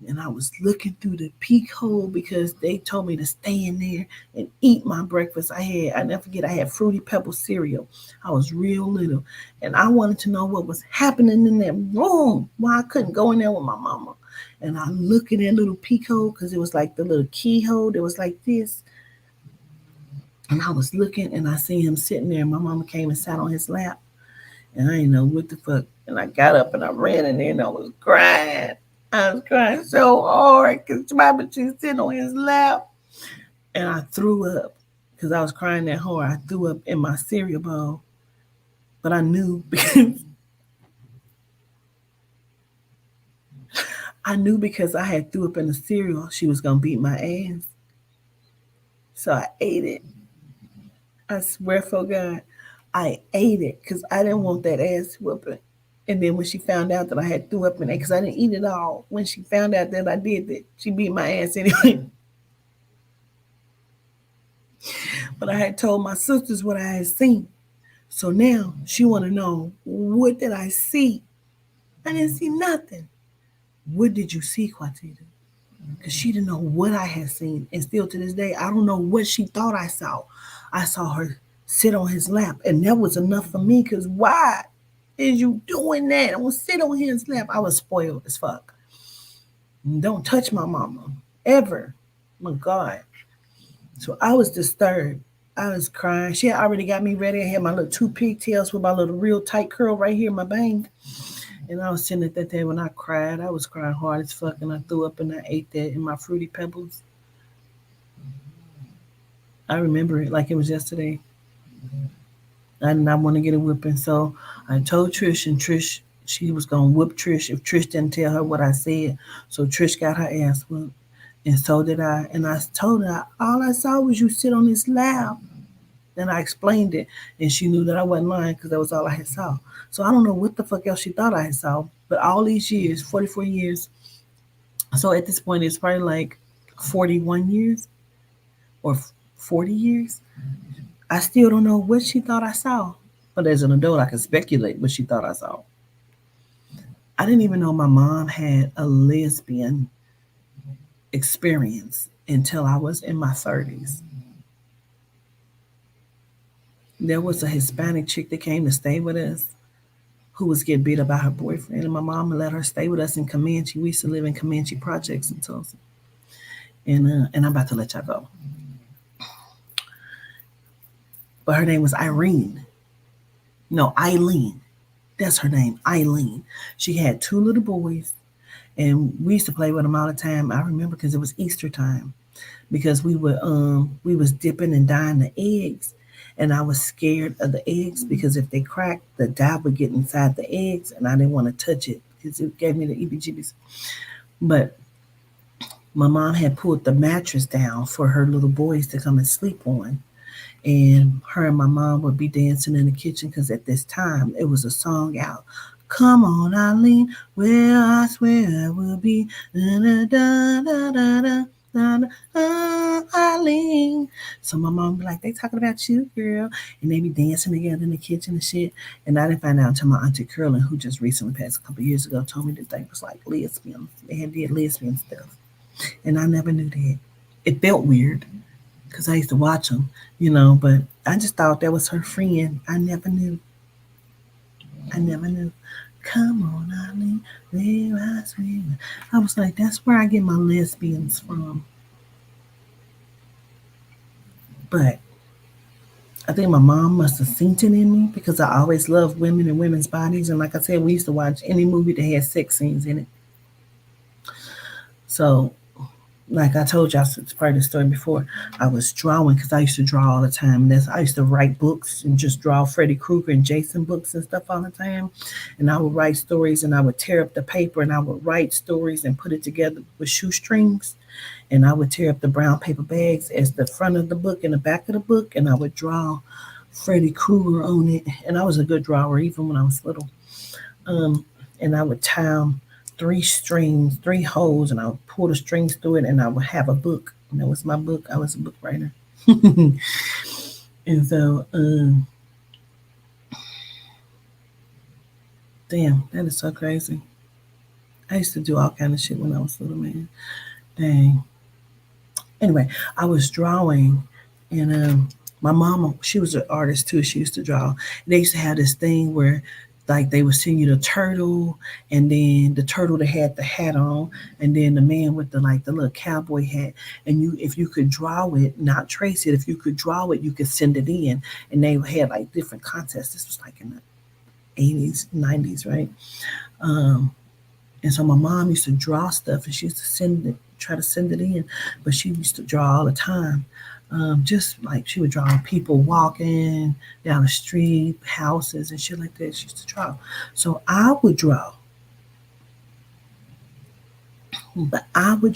And I was looking through the peek hole because they told me to stay in there and eat my breakfast. I never forget, I had Fruity Pebble cereal. I was real little. And I wanted to know what was happening in that room. Why I couldn't go in there with my mama. And I look in that little peek hole because it was like the little keyhole that was like this. And I was looking and I seen him sitting there. My mama came and sat on his lap. And I didn't know what the fuck. And I got up and I ran in there and I was crying. I was crying so hard because Mama, she's sitting on his lap. And I threw up because I was crying that hard. I threw up in my cereal bowl. But I knew because I had threw up in the cereal, she was gonna beat my ass. So I ate it. I swear for God, I ate it because I didn't want that ass whooping. And then when she found out that I had threw up in it, because I didn't eat it all, when she found out that I did that, she beat my ass anyway. But I had told my sisters what I had seen. So now she want to know, what did I see? I didn't see nothing. What did you see, Quatita? Because she didn't know what I had seen. And still to this day, I don't know what she thought I saw. I saw her sit on his lap, and that was enough for me. Because why is you doing that? I will sit on his lap. I was spoiled as fuck. Don't touch my mama. Ever. My God. So I was disturbed. I was crying. She had already got me ready. I had my little two pigtails with my little real tight curl right here in my bang. And I was sitting at that table and I cried. I was crying hard as fuck and I threw up and I ate that in my Fruity Pebbles. I remember it like it was yesterday. I did not want to get a whipping. So I told Trish, and Trish, she was going to whoop Trish if Trish didn't tell her what I said. So Trish got her ass whooped. And so did I. And I told her, all I saw was you sit on this lap. And I explained it. And she knew that I wasn't lying because that was all I had saw. So I don't know what the fuck else she thought I had saw. But all these years, 44 years. So at this point, it's probably like 41 years or 40 years. I still don't know what she thought I saw. But as an adult, I can speculate what she thought I saw. I didn't even know my mom had a lesbian experience until I was in my 30s. There was a Hispanic chick that came to stay with us who was getting beat up by her boyfriend, and my mama let her stay with us in Comanche. We used to live in Comanche projects in Tulsa. And I'm about to let y'all go. But her name was Irene. No, Eileen. That's her name, Eileen. She had two little boys, and we used to play with them all the time. I remember because it was Easter time, because we was dipping and dyeing the eggs, and I was scared of the eggs because if they cracked, the dye would get inside the eggs, and I didn't want to touch it because it gave me the EBGBs. But my mom had pulled the mattress down for her little boys to come and sleep on, and her and my mom would be dancing in the kitchen because at this time it was a song out. Come on, Eileen. Well, I swear I will be. Da, da, da, da, da, da, Eileen. So my mom be like, they talking about you, girl. And they be dancing together in the kitchen and shit. And I didn't find out until my auntie Curlin, who just recently passed a couple years ago, told me that they was like lesbians. They had did lesbian stuff. And I never knew that. It felt weird because I used to watch them, but I just thought that was her friend. I never knew. I never knew. Come on, Eileen, where I swim. I was like, that's where I get my lesbians from. But I think my mom must have seen it in me because I always loved women and women's bodies. And like I said, we used to watch any movie that had sex scenes in it. So like I told y'all, it's part of the story before. I was drawing because I used to draw all the time. I used to write books and just draw Freddy Krueger and Jason books and stuff all the time. And I would write stories and I would tear up the paper and I would write stories and put it together with shoestrings. And I would tear up the brown paper bags as the front of the book and the back of the book, and I would draw Freddy Krueger on it. And I was a good drawer even when I was little. Um, and I would tie 'em three strings, three holes, and I would pull the strings through it, and I would have a book. And that was my book. I was a book writer. And so, damn, that is so crazy. I used to do all kind of shit when I was little, man. Dang. Anyway, I was drawing, and my mama, she was an artist too. She used to draw. They used to have this thing where like they would send you the turtle, and then the turtle that had the hat on, and then the man with the little cowboy hat. And you, if you could draw it, not trace it, if you could draw it, you could send it in. And they had like different contests. This was like in the 80s, 90s, right? Um, and so my mom used to draw stuff, and she used to send it, try to send it in, but she used to draw all the time. Just like she would draw people walking down the street, houses, and shit like that. She used to draw. So I would draw, but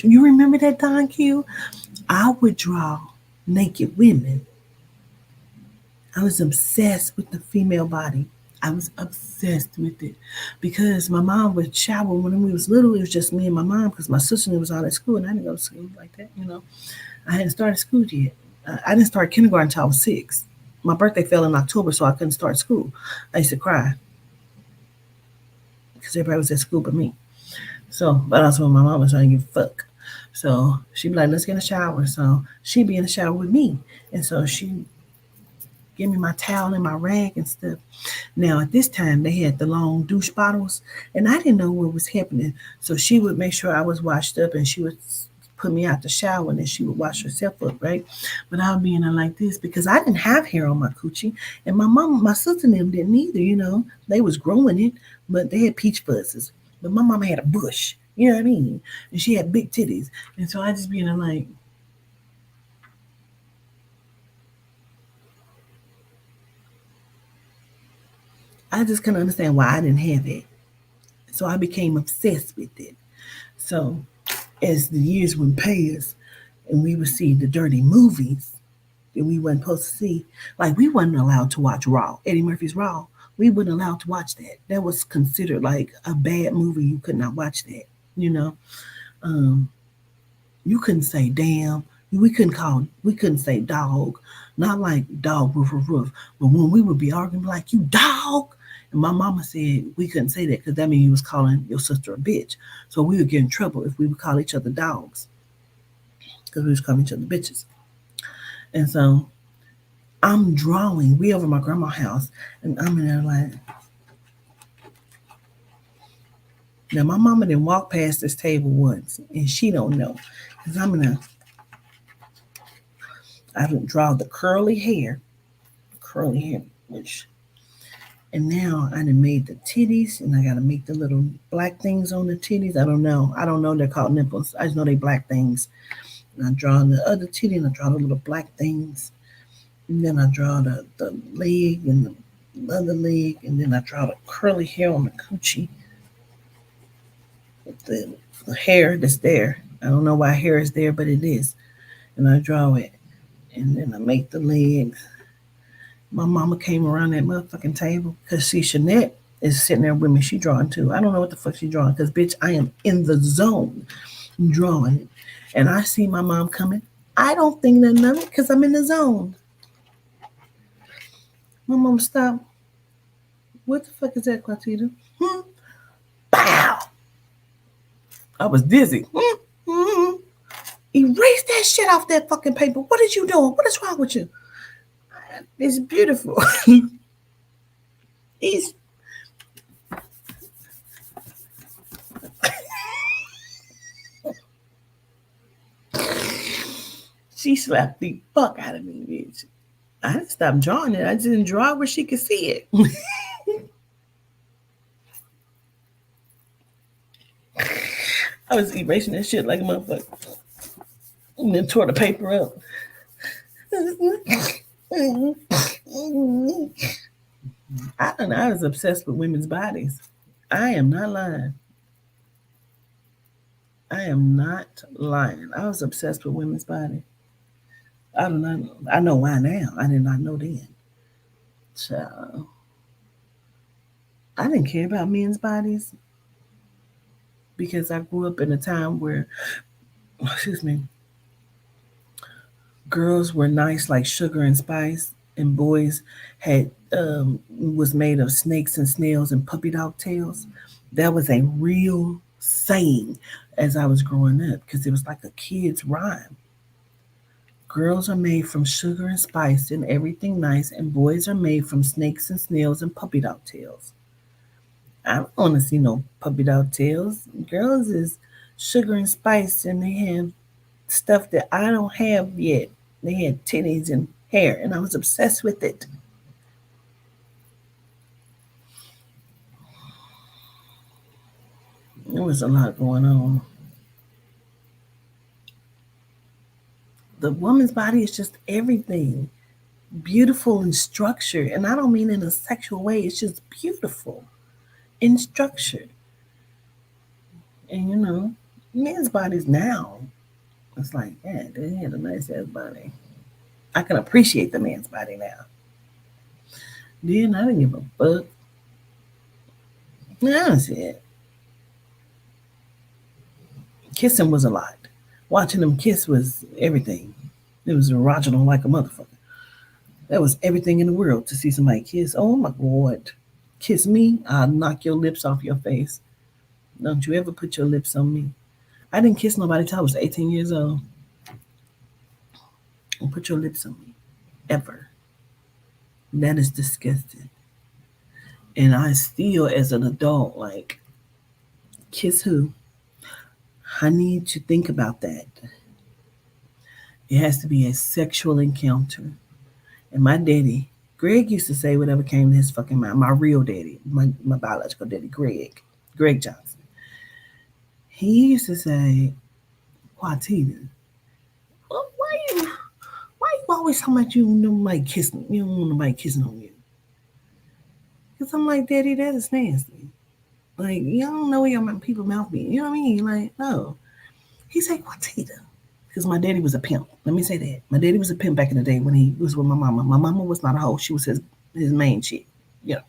you remember that, Don Q? I would draw naked women. I was obsessed with the female body. I was obsessed with it because my mom would shower when we was little. It was just me and my mom because my sister was all at school and I didn't go to school like that. I hadn't started school yet. I didn't start kindergarten until I was 6. My birthday fell in October, so I couldn't start school. I used to cry because everybody was at school but me. So, but also my mom was trying to give a fuck. So she'd be like, let's get in the shower. So she'd be in the shower with me. And so she give me my towel and my rag and stuff. Now at this time they had the long douche bottles, and I didn't know what was happening. So she would make sure I was washed up, and she would put me out the shower, and then she would wash herself up, right? But I would be in there like this because I didn't have hair on my coochie, and my mom, my sister, and them didn't either. They was growing it, but they had peach fuzzes. But my mama had a bush. You know what I mean? And she had big titties, and so I just be in there like. I just couldn't understand why I didn't have it. So I became obsessed with it. So as the years went past and we would see the dirty movies that we weren't supposed to see, like we wasn't allowed to watch Raw, Eddie Murphy's Raw. We weren't allowed to watch that. That was considered like a bad movie. You could not watch that. You know, um, you couldn't say damn. We couldn't say dog. Not like dog roof of roof. But when we would be arguing, like you dog. And my mama said we couldn't say that because that means you was calling your sister a bitch. So we would get in trouble if we would call each other dogs because we was calling each other bitches. And so I'm drawing. We over my grandma's house, and I'm in there like. Now my mama didn't walk past this table once, and she don't know because I didn't draw the curly hair, which, and now I done made the titties, and I gotta make the little black things on the titties. I don't know they're called nipples. I just know they black things. And I draw the other titty, and I draw the little black things. And then I draw the leg and the other leg, and then I draw the curly hair on the coochie with the hair that's there. I don't know why hair is there, but it is. And I draw it, and then I make the legs. My mama came around that motherfucking table because see, Shanette is sitting there with me. She drawing too. I don't know what the fuck she drawing because, bitch, I am in the zone drawing it. And I see my mom coming. I don't think nothing of it because I'm in the zone. My mom stopped. What the fuck is that, Quatita? Hmm? Bow! I was dizzy. Hmm? Hmm? Erase that shit off that fucking paper. What is you doing? What is wrong with you? It's beautiful. He's She slapped the fuck out of me, bitch. I didn't stop drawing it. I just didn't draw it where she could see it. I was erasing that shit like a motherfucker. And then tore the paper up. I don't know. I was obsessed with women's bodies. I am not lying. I am not lying. I was obsessed with women's bodies. I don't know. I know why now. I did not know then. So I didn't care about men's bodies because I grew up in a time where, excuse me, girls were nice like sugar and spice, and boys had was made of snakes and snails and puppy dog tails. That was a real saying as I was growing up because it was like a kid's rhyme. Girls are made from sugar and spice and everything nice, and boys are made from snakes and snails and puppy dog tails. I don't want to see no puppy dog tails. Girls is sugar and spice, and they have stuff that I don't have yet. They had titties and hair, and I was obsessed with it. There was a lot going on. The woman's body is just everything, beautiful and structured. And I don't mean in a sexual way, it's just beautiful and structured. And men's bodies now, it's like, yeah, they had a nice ass body. I can appreciate the man's body now. Then I didn't give a fuck. That's it. Kissing was a lot. Watching them kiss was everything. It was erogenal like a motherfucker. That was everything in the world to see somebody kiss. Oh my God. Kiss me, I'll knock your lips off your face. Don't you ever put your lips on me. I didn't kiss nobody till I was 18 years old. Don't put your lips on me. Ever. That is disgusting. And I still, as an adult, like, kiss who? I need to think about that. It has to be a sexual encounter. And my daddy, Greg used to say whatever came to his fucking mind. My real daddy, my biological daddy, Greg Johnson. He used to say, Quatita, well, why you always talking about you don't nobody kissing, you don't want nobody kissing on you? Because I'm like, Daddy, that is nasty. Like, you don't know where your people mouth be. You know what I mean? Like, no. He said, Quatita. Because my daddy was a pimp. Let me say that. My daddy was a pimp back in the day when he was with my mama. My mama was not a hoe. She was his main chick. You know.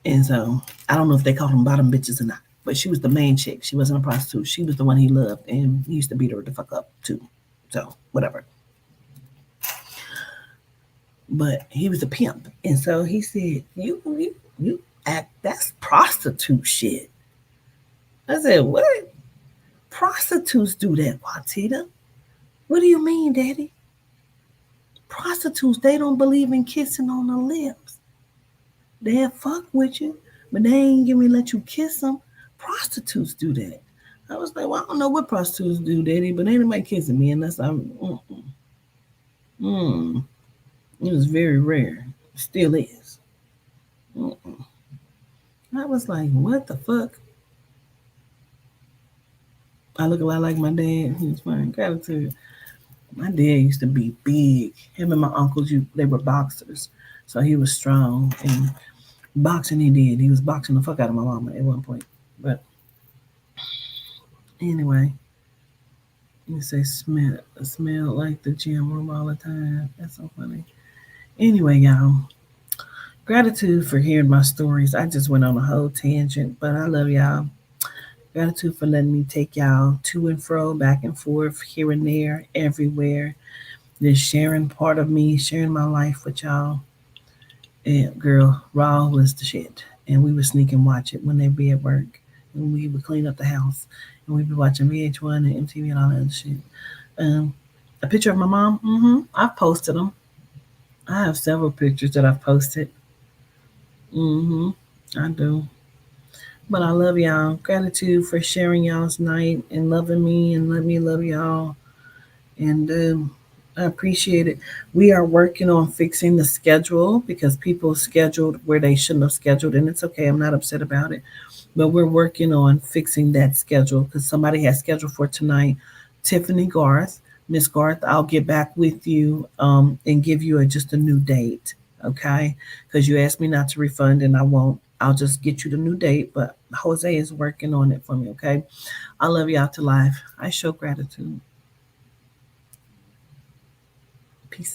And so I don't know if they called them bottom bitches or not. But she was the main chick. She wasn't a prostitute. She was the one he loved. And he used to beat her the fuck up too. So, whatever. But he was a pimp. And so he said, you act, that's prostitute shit. I said, what? Prostitutes do that, Quatita. What do you mean, Daddy? Prostitutes, they don't believe in kissing on the lips. They'll fuck with you, but they ain't gonna let you kiss them. Prostitutes do that. I was like, well, I don't know what prostitutes do, Daddy, but ain't nobody kissing me unless I'm. Mm. It was very rare. Still is. Mm-mm. I was like, what the fuck? I look a lot like my dad. He was fine. Gratitude. My dad used to be big. Him and my uncles, they were boxers, so he was strong. And boxing, he did. He was boxing the fuck out of my mama at one point. But anyway, you say smell like the gym room all the time. That's so funny. Anyway, y'all, gratitude for hearing my stories. I just went on a whole tangent, but I love y'all. Gratitude for letting me take y'all to and fro, back and forth, here and there, everywhere. Just sharing part of me, sharing my life with y'all. And girl, Raw was the shit. And we would sneak and watch it when they'd be at work. And we would clean up the house. And we'd be watching VH1 and MTV and all that other shit. Um, a picture of my mom, I've posted them. I have several pictures that I've posted. hmm I do. But I love y'all. Gratitude for sharing y'all's night and loving me and let me love y'all. And I appreciate it. We are working on fixing the schedule because people scheduled where they shouldn't have scheduled, and it's okay. I'm not upset about it. But we're working on fixing that schedule because somebody has scheduled for tonight. Tiffany Garth, Miss Garth, I'll get back with you and give you just a new date, okay? Because you asked me not to refund, and I won't. I'll just get you the new date. But Jose is working on it for me, okay? I love y'all to life. I show gratitude.